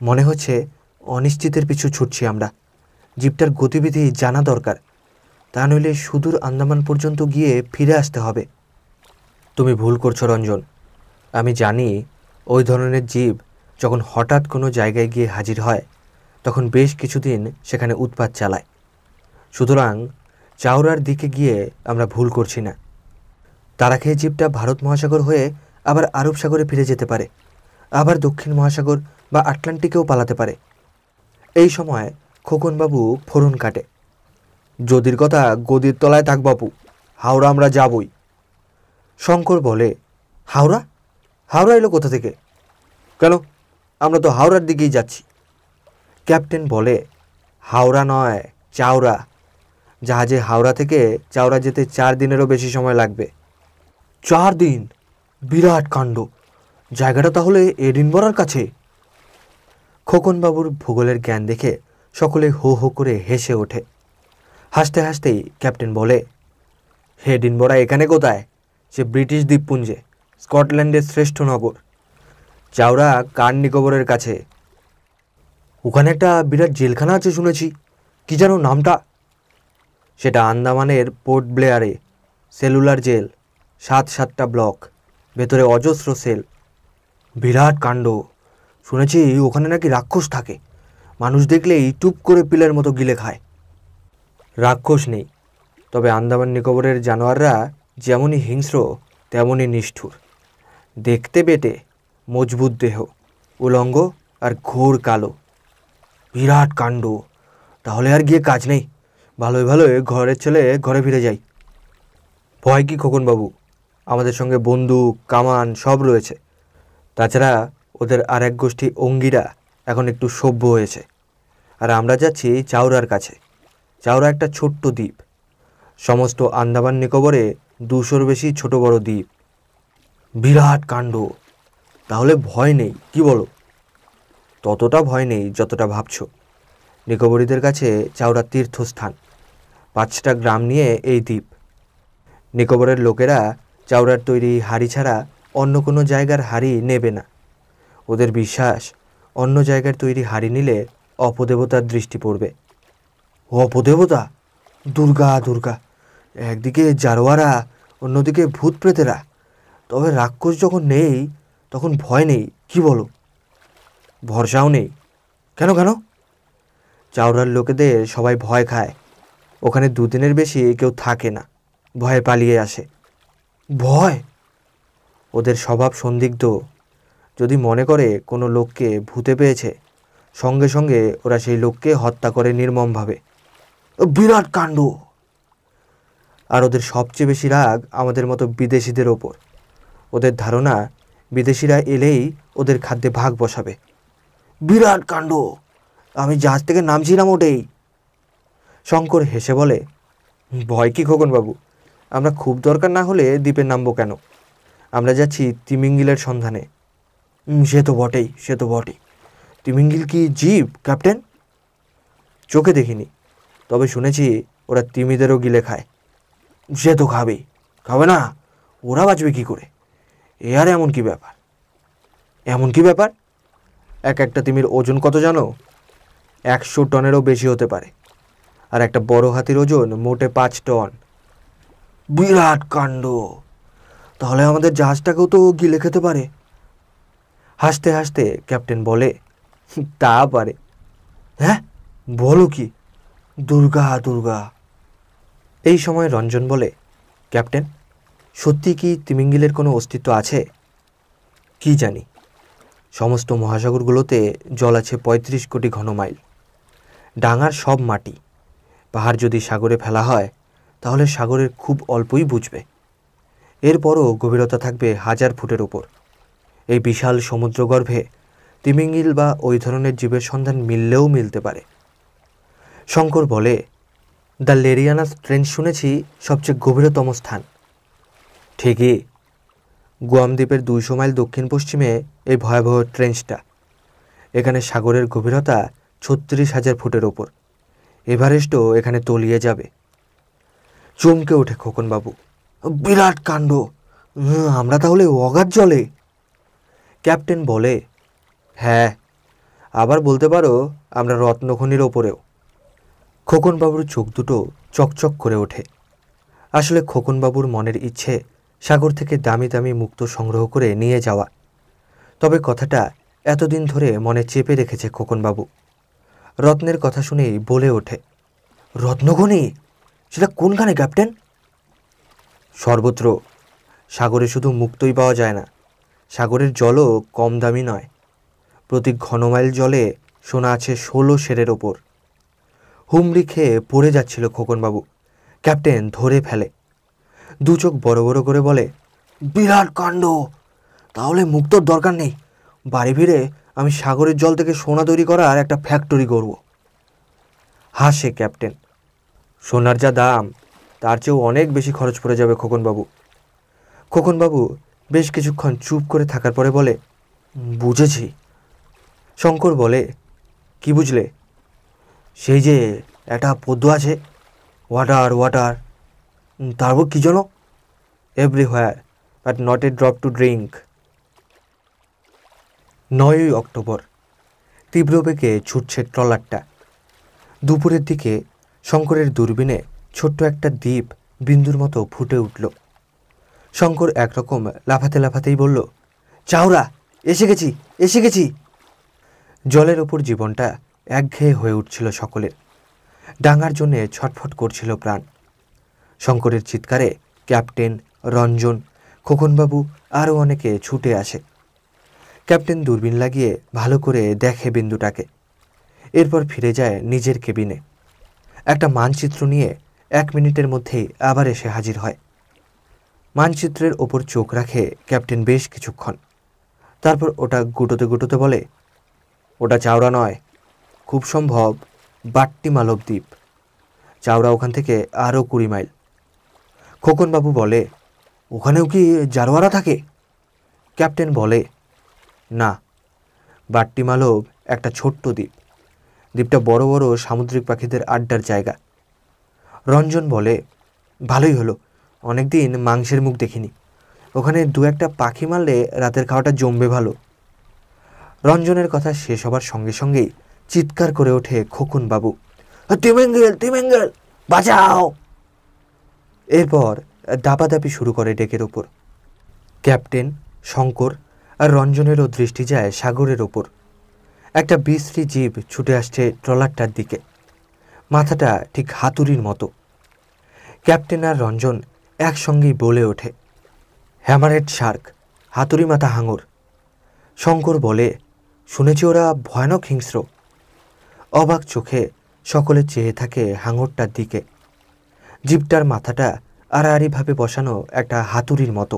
মনে হচ্ছে অনিশ্চিতের পিছু ছুটছি আমরা। জিপটার গতিবিধি জানা দরকার, তা নইলে সুদূর আন্দামান পর্যন্ত গিয়ে ফিরে আসতে হবে। তুমি ভুল করছো রঞ্জন। আমি জানি ওই ধরনের জীব যখন হঠাৎ কোনো জায়গায় গিয়ে হাজির হয় তখন বেশ কিছুদিন সেখানে উৎপাত চালায়। সুতরাং চাওড়ার দিকে গিয়ে আমরা ভুল করছি না। তারা খেয়ে জীবটা ভারত মহাসাগর হয়ে আবার আরব সাগরে ফিরে যেতে পারে, আবার দক্ষিণ মহাসাগর বা আটলান্টিকেও পালাতে পারে। এই সময় খোকনবাবু ফোড়ন কাটে। যদির কথা গদির তলায় থাক বাপু, হাওড়া আমরা যাবই। শঙ্কর বলে, হাওড়া? হাওড়া এলো কোথা থেকে? কেন, আমরা তো হাওড়ার দিকেই যাচ্ছি। ক্যাপ্টেন বলে, হাওড়া নয়, চাওড়া। জাহাজে হাওড়া থেকে চাওড়া যেতে 4 দিনেরও বেশি সময় লাগবে। 4 দিন? বিরাট কাণ্ড। জায়গাটা তাহলে এডিনবরার কাছে? খোকনবাবুর ভূগোলের জ্ঞান দেখে সকলে হো হো করে হেসে ওঠে। হাসতে হাসতেই ক্যাপ্টেন বলে, এডিনবরা এখানে কোথায়? সে ব্রিটিশ দ্বীপপুঞ্জে, স্কটল্যান্ডের শ্রেষ্ঠ নগর। চাওড়া কার নিকোবরের কাছে। ওখানে একটা বিরাট জেলখানা আছে শুনেছি, কি যেন নামটা? সেটা আন্দামানের পোর্ট ব্লেয়ারে, সেলুলার জেল, 7-7টা ব্লক, ভেতরে অজস্র সেল। বিরাট কাণ্ড। শুনেছি ওখানে নাকি রাক্ষস থাকে, মানুষ দেখলেই টুপ করে পিলের মতো গিলে খায়। রাক্ষস নেই, তবে আন্দামান নিকোবরের জানোয়াররা যেমনই হিংস্র তেমনই নিষ্ঠুর। দেখতে বেটে, মজবুত দেহ, উলঙ্গ আর ঘোর কালো। বিরাট কাণ্ড। তাহলে আর গিয়ে কাজ নেই, ভালোই ভালোই ঘরের ছেলে ঘরে ফিরে যাই। ভয় কি খোকনবাবু? আমাদের সঙ্গে বন্দুক, কামান সব রয়েছে। তাছাড়া ওদের আর এক গোষ্ঠী অঙ্গিরা এখন একটু সভ্য হয়েছে। আর আমরা যাচ্ছি চাওড়ার কাছে। চাওড়া একটা ছোট্ট দ্বীপ। সমস্ত আন্দামান নিকোবরে 200-র বেশি ছোট বড় দ্বীপ। বিরাট কাণ্ড। তাহলে ভয় নেই, কি বলো? ততটা ভয় নেই যতটা ভাবছো। নিকোবরীদের কাছে চাওড়া তীর্থস্থান। 5টা গ্রাম নিয়ে এই দ্বীপ। নিকোবরের লোকেরা চাওড়ার তৈরি হাড়ি ছাড়া অন্য কোনো জায়গার হাড়ি নেবে না। ওদের বিশ্বাস, অন্য জায়গার তৈরি হাড়ি নিলে অপদেবতার দৃষ্টি পড়বে। অপদেবতা? দুর্গা দুর্গা। একদিকে জারোয়ারা, অন্যদিকে ভূত প্রেতেরা। তবে রাক্ষস যখন নেই তখন ভয় নেই, কি বলো? ভরসাও নেই। কেন কেন? চাওড়ার লোকেদের সবাই ভয় খায়। ওখানে 2 দিনের বেশি কেউ থাকে না, ভয়ে পালিয়ে আসে। ভয়? ওদের স্বভাব সন্দিগ্ধ। যদি মনে করে কোনো লোককে ভূতে পেয়েছে, সঙ্গে সঙ্গে ওরা সেই লোককে হত্যা করে নির্মমভাবে। বিরাট কাণ্ড। আর ওদের সবচেয়ে বেশি রাগ আমাদের মতো বিদেশিদের ওপর। ওদের ধারণা বিদেশিরা এলেই ওদের খাদ্যে ভাগ বসাবে। বিরাট কাণ্ড। আমি জাহাজ থেকে নামছিলাম ওটাই। শঙ্কর হেসে বলে, ভয় কি খোকনবাবু? আমরা খুব দরকার না হলে দ্বীপে নামবো কেন? আমরা যাচ্ছি তিমিঙ্গিলের সন্ধানে। সে তো বটেই, সে তো বটেই। তিমিঙ্গিল কি জীব, ক্যাপ্টেন? চোখে দেখিনি, তবে শুনেছি ওরা তিমিদেরও গিলে খায়। সে তো খাবেই, খাবে না? ওরা বাঁচবে কী করে? এ আর এমন কি ব্যাপার? এমন কি ব্যাপার? একটা তিমির ওজন কত জানো? 100 টনেরও বেশি হতে পারে। আর একটা বড় হাতির ওজন মোটে 5 টন। বিরাট কাণ্ড। তাহলে আমাদের জাহাজটাকেও তো গিলে খেতে পারে। হাসতে হাসতে ক্যাপ্টেন বলে, তা পারে। হ্যাঁ, বলো কি? দুর্গা দুর্গা। এই সময় রঞ্জন বলে, ক্যাপ্টেন, সত্যি কি তিমিঙ্গিলের কোনো অস্তিত্ব আছে? কি জানি। সমস্ত মহাসাগরগুলোতে জল আছে 35 কোটি ঘনমাইল। ডাঙার সব মাটি। পাহাড় যদি সাগরে ফেলা হয় তাহলে সাগরের খুব অল্পই বুঝবে। এরপরও গভীরতা থাকবে 1000 ফুটের ওপর। এই বিশাল সমুদ্রগর্ভে তিমিঙ্গিল বা ওই ধরনের জীবের সন্ধান মিললেও মিলতে পারে। শঙ্কর বলে, দ্য লেরিয়ানাস ট্রেঞ্চ শুনেছি সবচেয়ে গভীরতম স্থান। ঠিকই। গুয়াম দ্বীপের 200 মাইল দক্ষিণ পশ্চিমে এই ভয়াবহ ট্রেঞ্চটা। এখানে সাগরের গভীরতা 36,000 ফুটের ওপর। এভারেস্টও এখানে তলিয়ে যাবে। চমকে ওঠে খোকনবাবু, বিরাট কাণ্ড। আমরা তাহলে অগাধ জলে? ক্যাপ্টেন বলে, হ্যাঁ, আবার বলতে পারো আমরা রত্নখনির ওপরেও। খোকনবাবুর চোখ দুটো চকচক করে ওঠে। আসলে খোকনবাবুর মনের ইচ্ছে সাগর থেকে দামি দামি মুক্তো সংগ্রহ করে নিয়ে যাওয়া। তবে কথাটা এতদিন ধরে মনে চেপে রেখেছে খোকনবাবু। রত্নের কথা শুনেই বলে ওঠে, রত্নখনি? সেটা কোনখানে ক্যাপ্টেন? সর্বত্র। সাগরে শুধু মুক্তই পাওয়া যায় না, সাগরের জলও কম দামি নয়। প্রতি ঘনমাইল জলে সোনা আছে 16 সেরের ওপর। হুমড়ি খেয়ে পড়ে যাচ্ছিল খোকনবাবু। ক্যাপ্টেন ধরে ফেলে, দু চোখ বড় বড় করে বলে, বিরাট কাণ্ড! তাহলে মুক্তোর দরকার নেই। বাড়ি ফিরে আমি সাগরের জল থেকে সোনা তৈরি করার একটা ফ্যাক্টরি করব। হাসে ক্যাপ্টেন। সোনার যা দাম, তার চেয়েও অনেক বেশি খরচ পড়ে যাবে খোকনবাবু। খোকনবাবু বেশ কিছুক্ষণ চুপ করে থাকার পরে বলে, বুঝেছি। শঙ্কর বলে, কি বুঝলে? সেই যে একটা পদ্য আছে, ওয়াটার ওয়াটার, তারপর কী যেন, everywhere but not a drop to drink. 9ই অক্টোবর। তীব্র বেগে ছুটছে ট্রলারটা। দুপুরের দিকে শঙ্করের দূরবীনে ছোট্ট একটা দ্বীপ বিন্দুর মতো ফুটে উঠল। শঙ্কর একরকম লাফাতে লাফাতেই বলল, চাওরা, এসে গেছি, এসে গেছি। জলের ওপর জীবনটা একঘেয়ে হয়ে উঠছিল সকলের। ডাঙার জন্যে ছটফট করছিল প্রাণ। শঙ্করের চিৎকারে ক্যাপ্টেন, রঞ্জন, খোকনবাবু আরও অনেকে ছুটে আসে। ক্যাপ্টেন দূরবীন লাগিয়ে ভালো করে দেখে বিন্দুটাকে। এরপর ফিরে যায় নিজের কেবিনে। একটা মানচিত্র নিয়ে 1 মিনিটের মধ্যেই আবার এসে হাজির হয়। মানচিত্রের ওপর চোখ রাখে ক্যাপ্টেন বেশ কিছুক্ষণ। তারপর ওটা গুটোতে গুটোতে বলে, ওটা চাওড়া নয়, খুব সম্ভব বাট্টি মালব দ্বীপ। চাওড়া ওখান থেকে আরও 20 মাইল। খোকনবাবু বলে, ওখানেও কি জারোয়ারা থাকে? ক্যাপ্টেন বলে, না, বাট্টি মালব একটা ছোট্ট দ্বীপ। দ্বীপটা বড় বড় সামুদ্রিক পাখিদের আড্ডার জায়গা। রঞ্জন বলে, ভালোই হলো, অনেকদিন মাংসের মুখ দেখিনি। ওখানে 2-1টা পাখি মারলে রাতের খাওয়াটা জমবে ভালো। রঞ্জনের কথা শেষ হবার সঙ্গে সঙ্গেই চিৎকার করে ওঠে খোকনবাবু, তিমিঙ্গেল, তিমিঙ্গেল, বাঁচাও! এরপর দাপাদাপি শুরু করে ডেকের ওপর। ক্যাপ্টেন, শঙ্কর আর রঞ্জনেরও দৃষ্টি যায় সাগরের ওপর। একটা বিশ্রী জীব ছুটে আসছে ট্রলারটার দিকে, মাথাটা ঠিক হাতুড়ির মতো। ক্যাপ্টেন আর রঞ্জন একসঙ্গেই বলে ওঠে, হ্যামারহেড শার্ক, হাতুড়ি মাথা হাঙর। শঙ্কর বলে, শুনেছি ওরা ভয়ানক হিংস্র। অবাক চোখে সকলে চেয়ে থাকে হাঙরটার দিকে। জীবটার মাথাটা আড়াআড়িভাবে বসানো একটা হাতুড়ির মতো।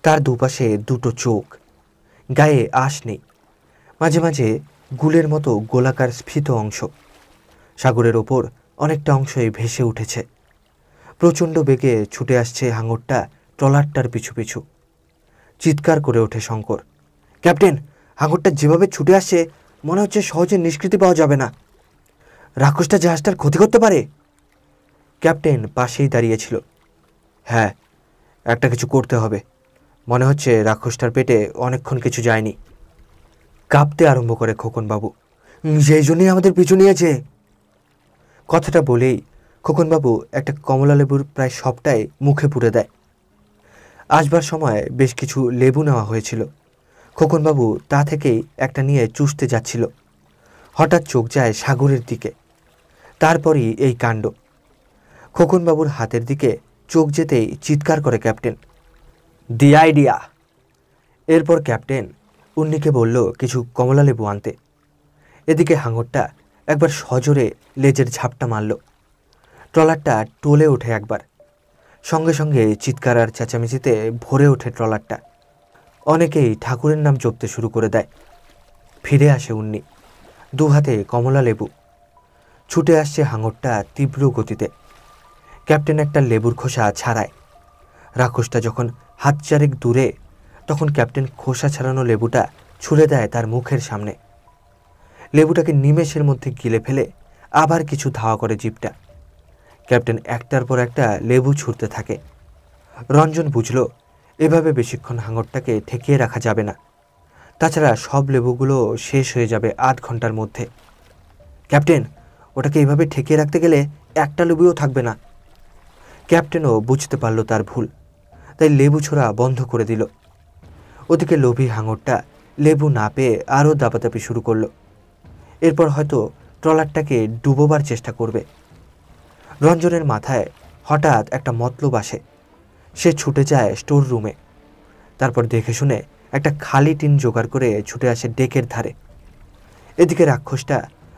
তার দুপাশে 2টো চোখ, গায়ে আঁশ নেই, মাঝে মাঝে গুলের মতো গোলাকার স্ফীত অংশ। সাগরের ওপর অনেকটা অংশই ভেসে উঠেছে। প্রচণ্ড বেগে ছুটে আসছে হাঙরটা ট্রলারটার পিছু পিছু। চিৎকার করে ওঠে শঙ্কর, ক্যাপ্টেন, হাঙরটা যেভাবে ছুটে আসছে মনে হচ্ছে সহজে নিষ্কৃতি পাওয়া যাবে না। রাক্ষসটা জাহাজটার ক্ষতি করতে পারে। ক্যাপ্টেন পাশেই দাঁড়িয়েছিল। হ্যাঁ, একটা কিছু করতে হবে। মনে হচ্ছে রাক্ষসটার পেটে অনেকক্ষণ কিছু যায়নি। কাঁপতে আরম্ভ করে খোকনবাবু, সেই জন্যই আমাদের পিছু নিয়েছে। কথাটা বলেই খোকনবাবু একটা কমলা লেবুর প্রায় সবটাই মুখে পুরে দেয়। আসবার সময় বেশ কিছু লেবু নেওয়া হয়েছিল। খোকনবাবু তা থেকেই একটা নিয়ে চুষতে যাচ্ছিল। হঠাৎ চোখ যায় সাগরের দিকে। তারপরই এই কাণ্ড। খোকনবাবুর হাতের দিকে চোখ যেতেই চিৎকার করে ক্যাপ্টেন, দি আইডিয়া। এরপর ক্যাপ্টেন উন্নিকে বলল কিছু কমলা লেবু আনতে। এদিকে হাঙরটা একবার সজোরে লেজের ঝাপটা মারল। ট্রলারটা টলে ওঠে একবার। সঙ্গে সঙ্গে চিৎকার আর চেঁচামেচিতে ভরে ওঠে ট্রলারটা। অনেকেই ঠাকুরের নাম জপতে শুরু করে দেয়। ফিরে আসে উন্নি, 2 হাতে কমলা লেবু। ছুটে আসছে হাঙরটা তীব্র গতিতে। ক্যাপ্টেন একটা লেবুর খোসা ছাড়ায়। রাক্ষসটা যখন হাত 4 দূরে, তখন ক্যাপ্টেন খোসা ছাড়ানো লেবুটা ছুঁড়ে দেয় তার মুখের সামনে। লেবুটাকে নিমেষের মধ্যে গিলে ফেলে আবার কিছু ধাওয়া করে জীবটা। ক্যাপ্টেন একটার পর একটা লেবু ছুঁড়তে থাকে। রঞ্জন বুঝল এভাবে বেশিক্ষণ হাঙরটাকে ঠেকিয়ে রাখা যাবে না। তাছাড়া সব লেবুগুলো শেষ হয়ে যাবে 8 ঘন্টার মধ্যে। ক্যাপ্টেন, ওটাকে এভাবে ঠেকিয়ে রাখতে গেলে একটা লেবুও থাকবে না। ক্যাপ্টেনও বুঝতে পারল তার ভুল, তাই লেবু ছোড়া বন্ধ করে দিল। ওদিকে লোভী হাঙরটা লেবু না পেয়ে আরও দাপাদাপি শুরু করল। এরপর হয়তো ট্রলারটাকে ডুবোবার চেষ্টা করবে। রঞ্জনের মাথায় হঠাৎ একটা মতলব আসে। সে ছুটে যায় স্টোর রুমে। তারপর দেখে শুনে একটা খালি টিন জোগাড় করে ছুটে আসে ডেকের ধারে। এদিকে রাক্ষসটা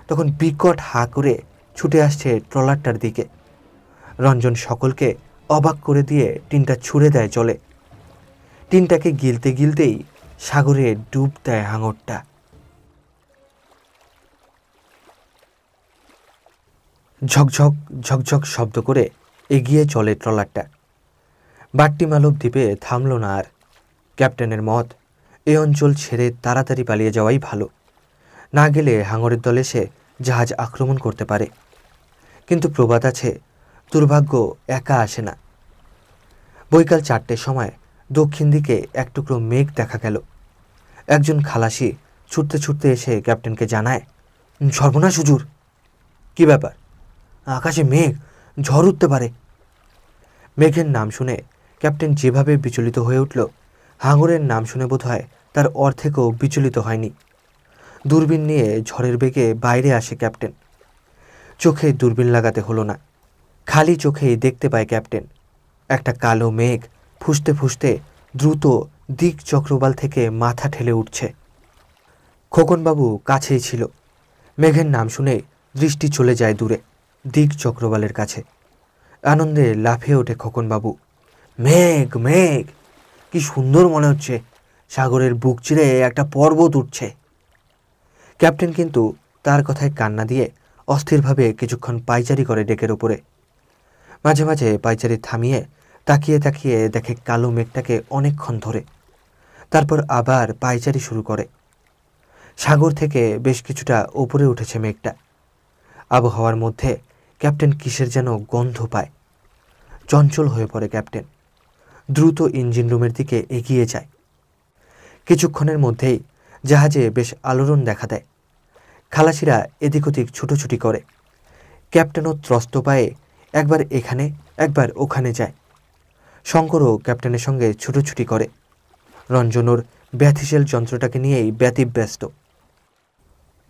তখন বিকট হা করে ছুটে আসছে ট্রলারটার দিকে। রঞ্জন সকলকে অবাক করে দিয়ে টিনটা ছুঁড়ে দেয় জলে। টিনটাকে গিলতে গিলতেই সাগরে ডুব দেয় হাঙরটা। ঝকঝক ঝকঝক শব্দ করে এগিয়ে চলে ট্রলারটা। বাট্টিমালব দ্বীপে থামল না আর। ক্যাপ্টেনের মত, এ অঞ্চল ছেড়ে তাড়াতাড়ি পালিয়ে যাওয়াই ভালো, না গেলে হাঙরের দল এসে জাহাজ আক্রমণ করতে পারে। কিন্তু প্রবাদ আছে, দুর্ভাগ্য একা আসে না। বৈকাল 4টের সময় দক্ষিণ দিকে এক টুকরো মেঘ দেখা গেল। একজন খালাসি ছুটতে ছুটতে এসে ক্যাপ্টেনকে জানায়, সর্বনাশ হুজুর। কি ব্যাপার? আকাশে মেঘ, ঝড় উঠতে পারে। মেঘের নাম শুনে ক্যাপ্টেন যেভাবে বিচলিত হয়ে উঠল, হাঙরের নাম শুনে বোধ হয় তার অর্ধেকও বিচলিত হয়নি। দূরবীন নিয়ে ঝড়ের বেগে বাইরে আসে ক্যাপ্টেন। চোখে দূরবীন লাগাতে হলো না, খালি চোখেই দেখতে পায় ক্যাপ্টেন একটা কালো মেঘ ফুসতে ফুসতে দ্রুত দিক চক্রবাল থেকে মাথা ঠেলে উঠছে। খোকনবাবু কাছেই ছিল। মেঘের নাম শুনে দৃষ্টি চলে যায় দূরে, দিক চক্রবালের কাছে। আনন্দে লাফিয়ে ওঠে খোকনবাবু। মেঘ, মেঘ! কি সুন্দর মনে হচ্ছে, সাগরের বুক চিরে একটা পর্বত উঠছে। ক্যাপ্টেন কিন্তু তার কথায় কান্না দিয়ে অস্থিরভাবে কিছুক্ষণ পায়চারি করে ডেকের ওপরে। মাঝে মাঝে পায়চারি থামিয়ে তাকিয়ে তাকিয়ে দেখে কালো মেঘটাকে অনেকক্ষণ ধরে। তারপর আবার পায়চারি শুরু করে। সাগর থেকে বেশ কিছুটা ওপরে উঠেছে মেঘটা। আবহাওয়ার মধ্যে ক্যাপ্টেন কিসের যেন গন্ধ পায়। চঞ্চল হয়ে পড়ে ক্যাপ্টেন। দ্রুত ইঞ্জিন রুমের দিকে এগিয়ে যায়। কিছুক্ষণের মধ্যেই জাহাজে বেশ আলোড়ন দেখা দেয়। খালাসিরা এদিক ওদিক ছুটোছুটি করে। ক্যাপ্টেনও ত্রস্ত পায়ে একবার এখানে একবার ওখানে যায়। শঙ্করও ক্যাপ্টেনের সঙ্গে ছুটোছুটি করে। রঞ্জনর ব্যথিশেল যন্ত্রটাকে নিয়েই ব্যতিব্যস্ত।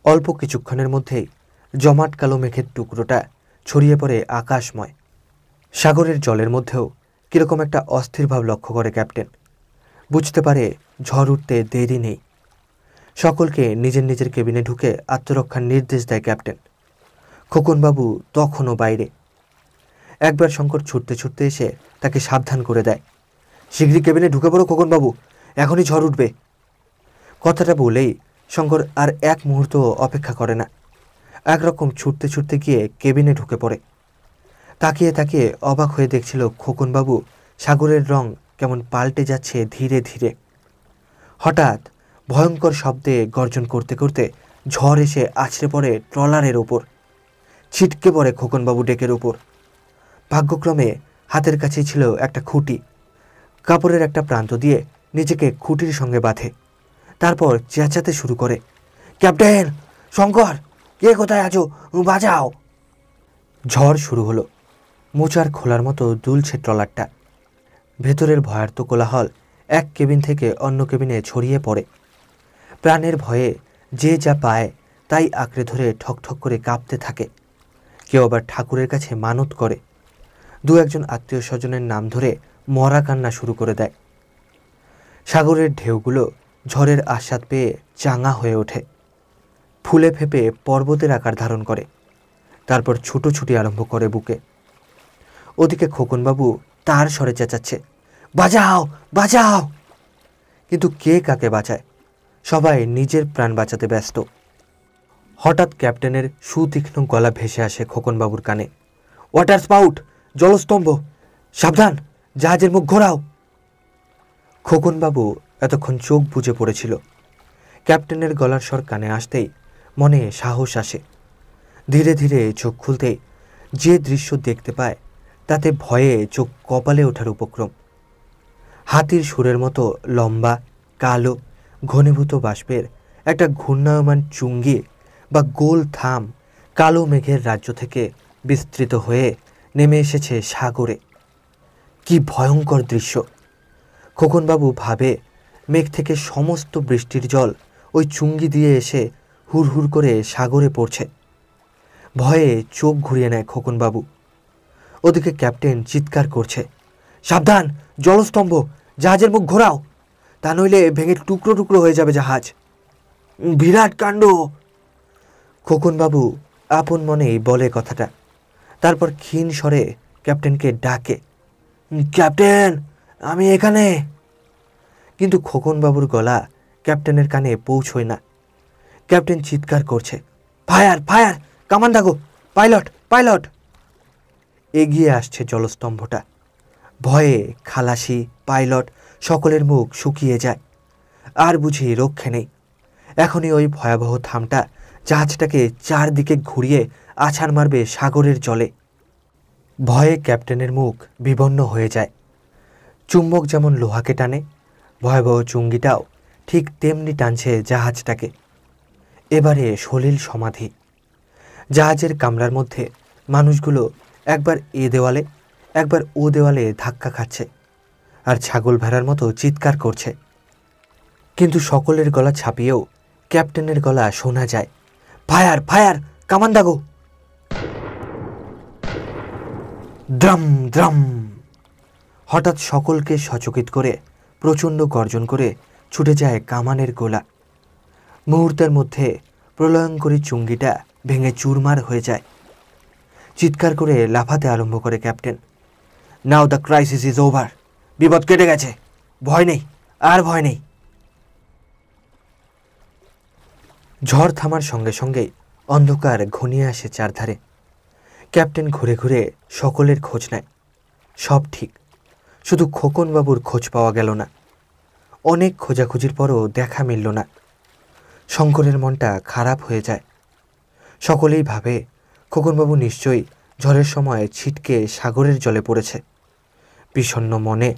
অল্প কিছুক্ষণের মধ্যেই জমাট কালো মেঘের টুকরোটা ছড়িয়ে পড়ে আকাশময়। সাগরের জলের মধ্যেও কিরকম একটা অস্থির ভাব লক্ষ্য করে ক্যাপ্টেন। বুঝতে পারে ঝড় উঠতে দেরি নেই। সকলকে নিজের নিজের কেবিনে ঢুকে আত্মরক্ষার নির্দেশ দেয় ক্যাপ্টেন। খোকনবাবু তখনও বাইরে। একবার শঙ্কর ছুটতে ছুটতে এসে তাকে সাবধান করে দেয়, শীঘ্রই কেবিনে ঢুকে পড়ো খোকনবাবু, এখনই ঝড় উঠবে। কথাটা বলেই শঙ্কর আর এক মুহূর্ত অপেক্ষা করে না, একরকম ছুটতে ছুটতে গিয়ে কেবিনে ঢুকে পড়ে। তাকিয়ে তাকিয়ে অবাক হয়ে দেখছিল খোকনবাবু সাগরের রং কেমন পাল্টে যাচ্ছে ধীরে ধীরে। হঠাৎ ভয়ঙ্কর শব্দে গর্জন করতে করতে ঝড় এসে আছড়ে পড়ে ট্রলারের ওপর। ছিটকে পড়ে খোকনবাবু ডেকের ওপর। ভাগ্যক্রমে হাতের কাছেই ছিল একটা খুঁটি। কাপড়ের একটা প্রান্ত দিয়ে নিজেকে খুঁটির সঙ্গে বাঁধে। তারপর চেঁচাতে শুরু করে, ক্যাপ্টেন, শঙ্কর, কে কোথায় আছো, বাঁচাও! ঝড় শুরু হলো। মোচার খোলার মতো দুলছে ট্রলারটা। ভেতরের ভয়ার্ত কোলাহল এক কেবিন থেকে অন্য কেবিনে ছড়িয়ে পড়ে। প্রাণের ভয়ে যে যা পায় তাই আঁকড়ে ধরে ঠকঠক করে কাঁপতে থাকে। কেউ আবার ঠাকুরের কাছে মানত করে। দু একজন আত্মীয় স্বজনের নাম ধরে মরা কান্না শুরু করে দেয়। সাগরের ঢেউগুলো ঝড়ের আস্বাদ পেয়ে চাঙা হয়ে ওঠে, ফুলে ফেপে পর্বতের আকার ধারণ করে। তারপর ছুটোছুটি আরম্ভ করে বুকে। ওদিকে খোকনবাবু তার স্বরে চেঁচাচ্ছে, বাঁচাও, বাঁচাও! কিন্তু কে কাকে বাঁচায়? সবাই নিজের প্রাণ বাঁচাতে ব্যস্ত। হঠাৎ ক্যাপ্টেনের সুতীক্ষ্ণ গলা ভেসে আসে খোকনবাবুর কানে, ওয়াটার স্পাউট, জলস্তম্ভ, সাবধান, জাহাজের মুখ ঘোরাও! খোকনবাবু এতক্ষণ চোখ বুজে পড়েছিল। ক্যাপ্টেনের গলার স্বর কানে আসতেই মনে সাহস আসে। ধীরে ধীরে চোখ খুলতেই যে দৃশ্য দেখতে পায় তাতে ভয়ে চোখ কপালে ওঠার উপক্রম। হাতির সুরের মতো লম্বা, কালো, ঘনীভূত বাষ্পের একটা ঘূর্ণায়মান চুঙ্গি বা গোল থাম কালো মেঘের রাজ্য থেকে বিস্তৃত হয়ে নেমে এসেছে সাগরে। কি ভয়ঙ্কর দৃশ্য! খোকনবাবু ভাবে মেঘ থেকে সমস্ত বৃষ্টির জল ওই চুঙ্গি দিয়ে এসে হুড়হুড় করে সাগরে পড়ছে। ভয়ে চোখ ঘুরিয়ে নেয় খোকনবাবু। ওদিকে ক্যাপ্টেন চিৎকার করছে, সাবধান, জলস্তম্ভ, জাহাজের মুখ ঘোরাও, তা নইলে ভেঙে টুকরো টুকরো হয়ে যাবে জাহাজ। বিরাট কাণ্ড! খোকনবাবু আপন মনেই বলে কথাটা। তারপর ক্ষীণ স্বরে ক্যাপ্টেনকে ডাকে, ক্যাপ্টেন, আমি এখানে। কিন্তু খোকনবাবুর গলা ক্যাপ্টেনের কানে পৌঁছয় না। ক্যাপ্টেন চিৎকার করছে, ফায়ার ফায়ার, কামান দাগো, পাইলট পাইলট। এগিয়ে আসছে জলস্তম্ভটা। ভয়ে খালাসি, পাইলট সকলের মুখ শুকিয়ে যায়। আর বুঝি রক্ষে নেই। এখনই ওই ভয়াবহ থামটা জাহাজটাকে চারদিকে ঘুরিয়ে আছাড় মারবে সাগরের জলে। ভয়ে ক্যাপ্টেনের মুখ বিবর্ণ হয়ে যায়। চুম্বক যেমন লোহাকে টানে, ভয়াবহ চুঙ্গিটাও ঠিক তেমনি টানছে জাহাজটাকে। এবারে সলিল সমাধি। জাহাজের কামরার মধ্যে মানুষগুলো একবার এ দেওয়ালে একবার ও দেওয়ালে ধাক্কা খাচ্ছে আর ছাগল ভেড়ার মতো চিৎকার করছে। কিন্তু সকলের গলা ছাপিয়েও ক্যাপ্টেনের গলা শোনা যায়, ফায়ার ফায়ার, কামান দাগো। Drum drum. হঠাৎ সকলকে সচকিত করে প্রচণ্ড গর্জন করে ছুটে যায় কামানের গোলা। মুহূর্তের মধ্যে প্রলয়ঙ্করী চুঙ্গিটা ভেঙে চুরমার হয়ে যায়। চিৎকার করে লাফাতে আরম্ভ করে captain, now the crisis is over. বিপদ কেটে গেছে, ভয় নেই, আর ভয় নেই। ঝড় থামার সঙ্গে সঙ্গেই অন্ধকার ঘনিয়ে আসে চারধারে। ক্যাপ্টেন ঘুরে ঘুরে সকলের খোঁজ নেয়। সব ঠিক, শুধু খোকনবাবুর খোঁজ পাওয়া গেল না। অনেক খোঁজাখুঁজির পরও দেখা মিলল না। শঙ্করের মনটা খারাপ হয়ে যায়। সকলেই ভাবে খোকনবাবু নিশ্চয়ই ঝড়ের সময় ছিটকে সাগরের জলে পড়েছে। বিষণ্ণ মনে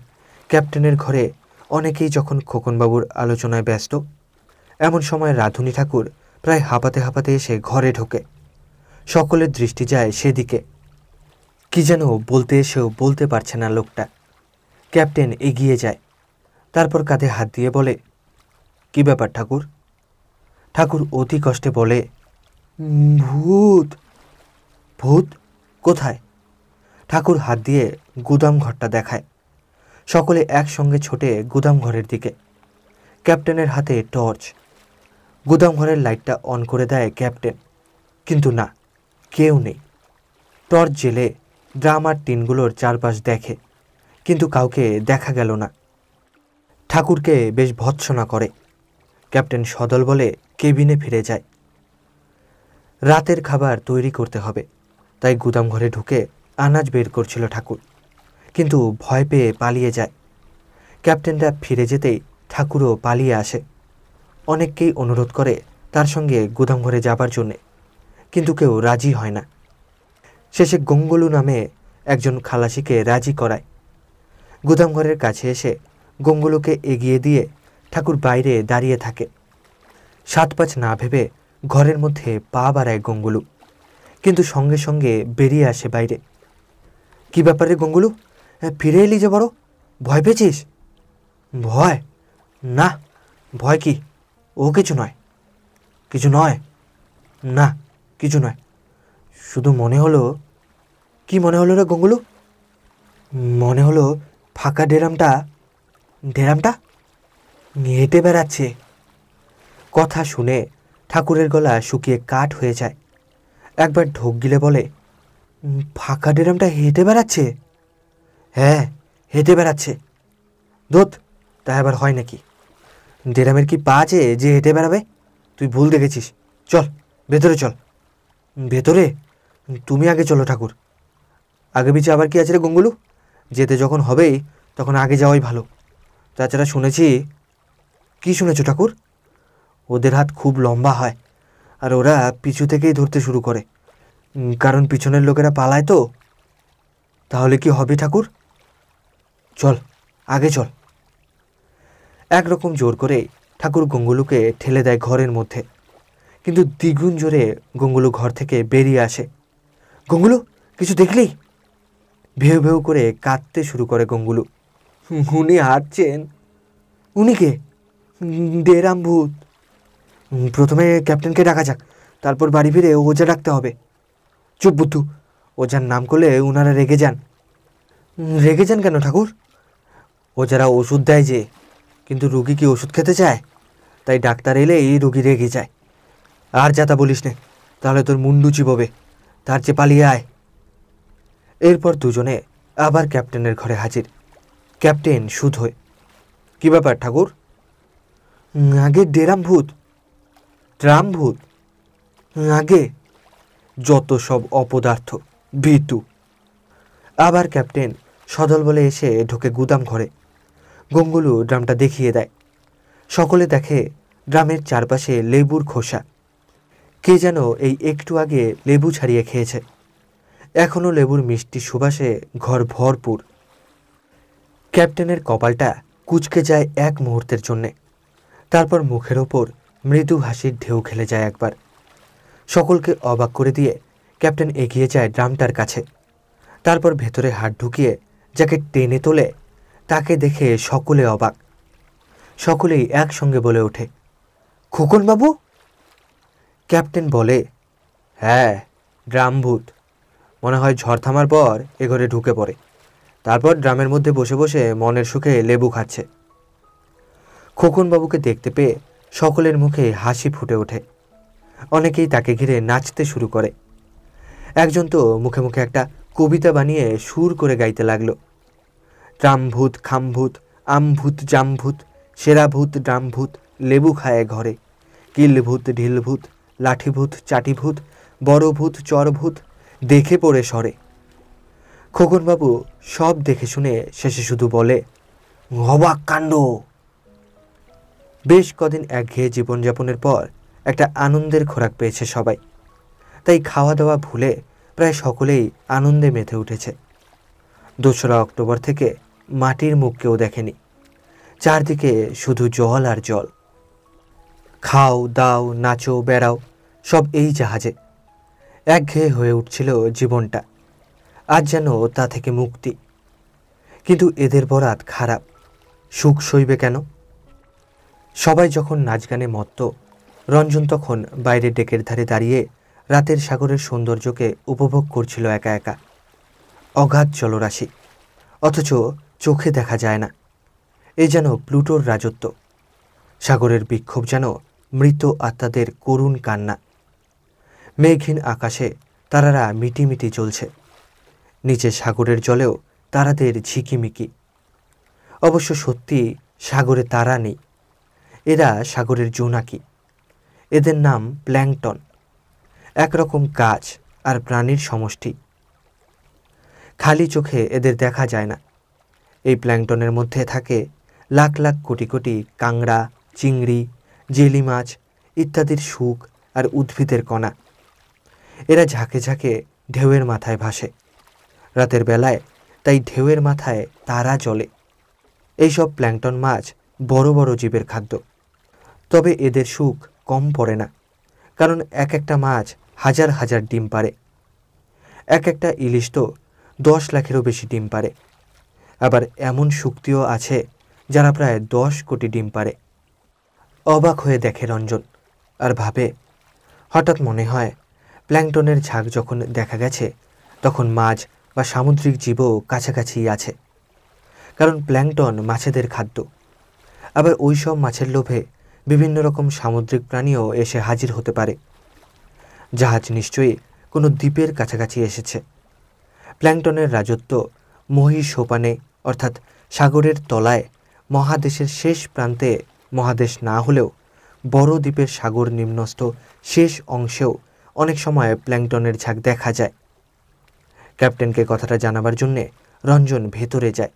ক্যাপ্টেনের ঘরে অনেকেই যখন খোকনবাবুর আলোচনায় ব্যস্ত, এমন সময় রাধুনী ঠাকুর প্রায় হাঁপাতে হাঁপাতে এসে ঘরে ঢোকে। সকলের দৃষ্টি যায় সেদিকে। কি যেন বলতে এসেও বলতে পারছে না লোকটা। ক্যাপ্টেন এগিয়ে যায়, তারপর কাঁধে হাত দিয়ে বলে, কি ব্যাপার ঠাকুর? ঠাকুর অতি কষ্টে বলে, ভূত। ভূত কোথায়? ঠাকুর হাত দিয়ে গুদাম ঘরটা দেখায়। সকলে একসঙ্গে ছোটে গুদাম ঘরের দিকে। ক্যাপ্টেনের হাতে টর্চ। গুদাম ঘরের লাইটটা অন করে দেয় ক্যাপ্টেন, কিন্তু না, কেউ নেই। টর্চ জেলে ড্রাম আর টিনগুলোর চারপাশ দেখে, কিন্তু কাউকে দেখা গেল না। ঠাকুরকে বেশ ভৎসনা করে। ক্যাপ্টেন সদল বলে কেবিনে ফিরে যায়। রাতের খাবার তৈরি করতে হবে, তাই গুদাম ঘরে ঢুকে আনাজ বের করছিল ঠাকুর, কিন্তু ভয় পেয়ে পালিয়ে যায়। ক্যাপ্টেনরা ফিরে যেতেই ঠাকুরও পালিয়ে আসে। অনেককেই অনুরোধ করে তার সঙ্গে গুদাম ঘরে যাবার জন্যে, কিন্তু কেউ রাজি হয় না। শেষে গঙ্গুলু নামে একজন খালাসিকে রাজি করায়। গুদাম ঘরের কাছে এসে গঙ্গুলুকে এগিয়ে দিয়ে ঠাকুর বাইরে দাঁড়িয়ে থাকে। 7-5 না ভেবে ঘরের মধ্যে পা বাড়ায় গঙ্গুলু, কিন্তু সঙ্গে সঙ্গে বেরিয়ে আসে বাইরে। কি ব্যাপারে গঙ্গুলু, ফিরে এলি যে বড়? ভয় পেয়েছিস? ভয়? না, ভয় কি? ও কিছু নয়। কিছু নয়? না, কিছু নয়। শুধু মনে হলো। কি মনে হলো রে গঙ্গুলু? মনে হলো ফাঁকা ডেরামটা হেঁটে বেড়াচ্ছে। কথা শুনে ঠাকুরের গলা শুকিয়ে কাঠ হয়ে যায়। একবার ঢোক গিলে বলে, ফাঁকা ডেরামটা হেঁটে বেড়াচ্ছে? হ্যাঁ, হেঁটে বেড়াচ্ছে। ধুত, তা এবার হয় নাকি? ডেরামের কি পা আছে যে হেঁটে বেড়াবে? তুই ভুল দেখেছিস। চল ভেতরে চল। ভেতরে? তুমি আগে চলো ঠাকুর। আগে পিছে আবার কি আছে রে গঙ্গুলু? যেতে যখন হবেই তখন আগে যাওয়াই ভালো। তাছাড়া শুনেছি। কি শুনেছ ঠাকুর? ওদের হাত খুব লম্বা হয়, আর ওরা পিছু থেকেই ধরতে শুরু করে, কারণ পিছনের লোকেরা পালায় তো। তাহলে কি হবে ঠাকুর? চল, আগে চল। একরকম জোর করে ঠাকুর গঙ্গুলুকে ঠেলে দেয় ঘরের মধ্যে, কিন্তু দ্বিগুণ জোরে গঙ্গুলু ঘর থেকে বেরিয়ে আসে। গঙ্গুলু, কিছু দেখলি? ভেউ ভেউ করে কাঁদতে শুরু করে গঙ্গুলু। উনি হাঁটছেন। উনি কে? ডেরাম ভূত। প্রথমে ক্যাপ্টেনকে ডাকা যাক, তারপর বাড়ি ফিরে ওঝা ডাকতে হবে। চুপ বুদ্ধু, ওঝার নাম করলে ওনারা রেগে যান। রেগে যান কেন ঠাকুর? ওঝারা ওষুধ দেয় যে, কিন্তু রুগী কি ওষুধ খেতে চায়? তাই ডাক্তার এলে এই রুগী রেগে যায়। আর যাতা বলিস নে, তাহলে তোর মুন্ডু চিবোবে, তার চেয়ে পালিয়ে আয়। এরপর দুজনে আবার ক্যাপ্টেনের ঘরে হাজির। ক্যাপ্টেন সুধ হয়ে, কী ব্যাপার ঠাকুর? আগে ডেরাম ভূত। ড্রাম ভূত? আগে যত সব অপদার্থ, ভীতু। আবার ক্যাপ্টেন সদল বলে এসে ঢোকে গুদাম ঘরে। গঙ্গুলু ড্রামটা দেখিয়ে দেয়। সকলে দেখে ড্রামের চারপাশে লেবুর খোসা। কে যেন এই একটু আগে লেবু ছাড়িয়ে খেয়েছে। এখনও লেবুর মিষ্টি সুবাসে ঘর ভরপুর। ক্যাপ্টেনের কপালটা কুঁচকে যায় এক মুহূর্তের জন্যে। তারপর মুখের ওপর মৃদু হাসির ঢেউ খেলে যায় একবার। সকলকে অবাক করে দিয়ে ক্যাপ্টেন এগিয়ে যায় ড্রামটার কাছে। তারপর ভেতরে হাত ঢুকিয়ে যাকে টেনে তোলে তাকে দেখে সকলে অবাক। সকলেই একসঙ্গে বলে ওঠে, খোকনবাবু? ক্যাপ্টেন বলে, হ্যাঁ, ড্রাম ভূত। মনে হয় ঝড় থামার পর এ ঘরে ঢুকে পড়ে, তারপর ড্রামের মধ্যে বসে বসে মনের সুখে লেবু খাচ্ছে। খোকনবাবুকে দেখতে পেয়ে সকলের মুখে হাসি ফুটে ওঠে। অনেকেই তাকে ঘিরে নাচতে শুরু করে। একজন তো মুখে মুখে একটা কবিতা বানিয়ে সুর করে গাইতে লাগলো, ড্রামভূত খামভূত আমভূত জামভূত সেরাভূত ড্রামভূত লেবু খায় ঘরে, কিলভূত ঢিলভূত লাঠিভূত চাটিভূত বড়ভূত চরভূত দেখে পড়ে সরে। খোকনবাবু সব দেখে শুনে শেষে শুধু বলে, অবাক কাণ্ড। বেশ কদিন একঘেয়ে জীবনযাপনের পর একটা আনন্দের খোরাক পেয়েছে সবাই। তাই খাওয়া দাওয়া ভুলে প্রায় সকলেই আনন্দে মেতে উঠেছে। 2রা অক্টোবর থেকে মাটির মুখ কেউ দেখেনি। চারদিকে শুধু জল আর জল। খাও দাও নাচো বেড়াও সব এই জাহাজে। একঘেয়ে হয়ে উঠছিল জীবনটা। আজ যেন তা থেকে মুক্তি। কিন্তু এদের বরাত খারাপ। সুখ সইবে কেন? সবাই যখন নাচ গানে মত্ত, রঞ্জন তখন বাইরে ডেকের ধারে দাঁড়িয়ে রাতের সাগরের সৌন্দর্যকে উপভোগ করছিল একা একা। অগাধ জলরাশি, অথচ চোখে দেখা যায় না। এ যেন প্লুটোর রাজত্ব। সাগরের বিক্ষোভ যেন মৃত আত্মাদের করুণ কান্না। মেঘহীন আকাশে তারারা মিটিমিটি জ্বলছে। নিচে সাগরের জলেও তারাদের ঝিকিমিকি। অবশ্য সত্যি সাগরে তারা নেই। এরা সাগরের জোনাকি। এদের নাম প্ল্যাঙ্কটন। একরকম গাছ আর প্রাণীর সমষ্টি। খালি চোখে এদের দেখা যায় না। এই প্ল্যাঙ্কটনের মধ্যে থাকে লাখ লাখ কোটি কোটি কাংড়া, চিংড়ি, জেলি মাছ ইত্যাদির শুক আর উদ্ভিদের কণা। এরা ঝাঁকে ঝাঁকে ঢেউয়ের মাথায় ভাসে। রাতের বেলায় তাই ঢেউয়ের মাথায় তারা জ্বলে। এইসব প্ল্যাঙ্কটন মাছ বড় বড় জীবের খাদ্য। তবে এদের সুখ কম পড়ে না, কারণ এক একটা মাছ হাজার হাজার ডিম পারে। এক একটা ইলিশ তো 10 লাখেরও বেশি ডিম পারে। আবার এমন শুক্তিও আছে যারা প্রায় 10 কোটি ডিম পারে। অবাক হয়ে দেখে রঞ্জন আর ভাবে, হঠাৎ মনে হয় প্ল্যাঙ্কটনের ঝাঁক যখন দেখা গেছে তখন মাছ বা সামুদ্রিক জীবও কাছাকাছিই আছে। কারণ প্ল্যাঙ্কটন মাছেদের খাদ্য। আবার ওই সব মাছের লোভে বিভিন্ন রকম সামুদ্রিক প্রাণীও এসে হাজির হতে পারে। জাহাজ নিশ্চয়ই কোনো দ্বীপের কাছাকাছি এসেছে। প্ল্যাঙ্কটনের রাজত্ব মহীর সোপানে, অর্থাৎ সাগরের তলায় মহাদেশের শেষ প্রান্তে মহাদেশ না হলেও বড় দ্বীপের সাগর নিম্নস্থ শেষ অংশেও অনেক সময় প্ল্যাঙ্কটনের ঝাঁক দেখা যায়। ক্যাপ্টেনকে কথাটা জানাবার জন্যে রঞ্জন ভেতরে যায়।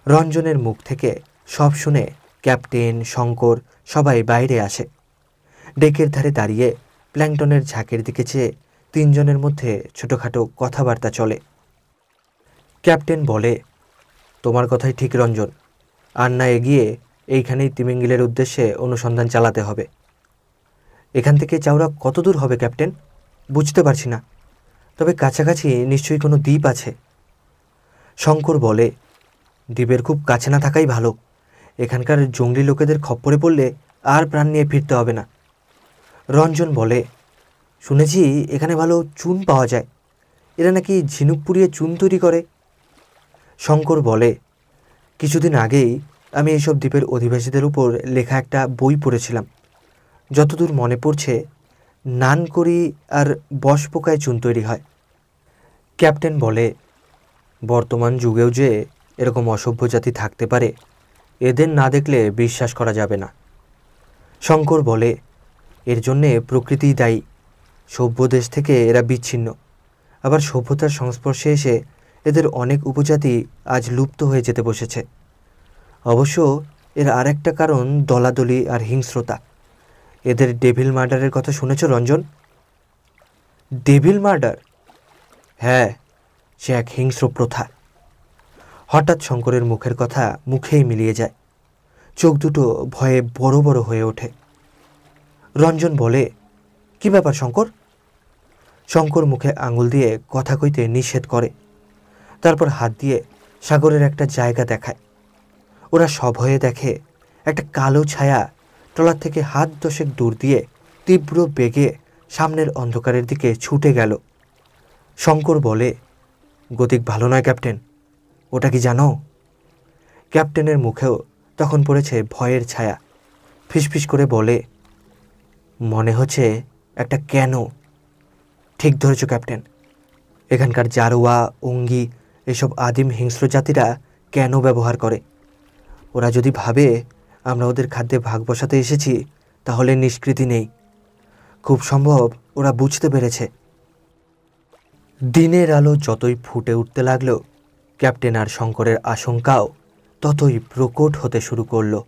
রঞ্জনের মুখ থেকে সব শুনে ক্যাপ্টেন, শঙ্কর সবাই বাইরে আসে। ডেকের ধারে দাঁড়িয়ে প্ল্যাঙ্কটনের ঝাঁকের দিকে চেয়ে 3 জনের মধ্যে ছোটোখাটো কথাবার্তা চলে। ক্যাপ্টেন বলে, তোমার কথাই ঠিক রঞ্জন, আর না এগিয়ে এইখানেই তিমিঙ্গিলের উদ্দেশ্যে অনুসন্ধান চালাতে হবে। এখান থেকে চওড়া কত দূর হবে ক্যাপ্টেন? বুঝতে পারছি না, তবে কাছাকাছি নিশ্চয়ই কোনো দ্বীপ আছে। শঙ্কর বলে, দ্বীপের খুব কাছে না থাকাই ভালো। এখানকার জঙ্গলি লোকেদের খপ্পরে পড়লে আর প্রাণ নিয়ে ফিরতে হবে না। রঞ্জন বলে, শুনেছি এখানে ভালো চুন পাওয়া যায়। এরা নাকি ঝিনুক পুড়িয়ে চুন তৈরি করে। শঙ্কর বলে, কিছুদিন আগেই আমি এইসব দ্বীপের অধিবাসীদের উপর লেখা একটা বই পড়েছিলাম। যতদূর মনে পড়ছে নানকড়ি আর বসপোকায় চুন তৈরি হয়। ক্যাপ্টেন বলে, বর্তমান যুগেও যে এরকম অসভ্য জাতি থাকতে পারে, এদের না দেখলে বিশ্বাস করা যাবে না। শঙ্কর বলে, এর জন্যে প্রকৃতিই দায়ী। সভ্য দেশ থেকে এরা বিচ্ছিন্ন, আবার সভ্যতার সংস্পর্শে এসে এদের অনেক উপজাতি আজ লুপ্ত হয়ে যেতে বসেছে। অবশ্য এর আরেকটা কারণ দলাদলি আর হিংস্রতা। এদের ডেভিল মার্ডারের কথা শুনেছ রঞ্জন? Devil murder? হ্যাঁ, সে এক হিংস্র প্রথা। হঠাৎ শঙ্করের মুখের কথা মুখেই মিলিয়ে যায়। চোখ দুটো ভয়ে বড় বড় হয়ে ওঠে। রঞ্জন বলে, কি ব্যাপার শঙ্কর? শঙ্কর মুখে আঙুল দিয়ে কথা কইতে নিষেধ করে। তারপর হাত দিয়ে সাগরের একটা জায়গা দেখায়। ওরা সভয়ে দেখে একটা কালো ছায়া ট্রলার থেকে হাত 10 দূর দিয়ে তীব্র বেগে সামনের অন্ধকারের দিকে ছুটে গেল। শঙ্কর বলে, গতিক ভালো নয় ক্যাপ্টেন, ওটা কি জানো? ক্যাপ্টেনের মুখেও তখন পড়েছে ভয়ের ছায়া। ফিসফিস করে বলে, মনে হচ্ছে একটা ক্যানো। ঠিক ধরেছ ক্যাপ্টেন, এখানকার জারোয়া, অঙ্গি এসব আদিম হিংস্র জাতিরা কেন ব্যবহার করে। ওরা যদি ভাবে আমরা ওদের খাদ্যে ভাগ বসাতে এসেছি, তাহলে নিষ্কৃতি নেই। খুব সম্ভব ওরা বুঝতে পেরেছে। দিনের আলো যতই ফুটে উঠতে লাগলো, ক্যাপ্টেন আর শঙ্করের আশঙ্কাও ততই প্রকট হতে শুরু করলো।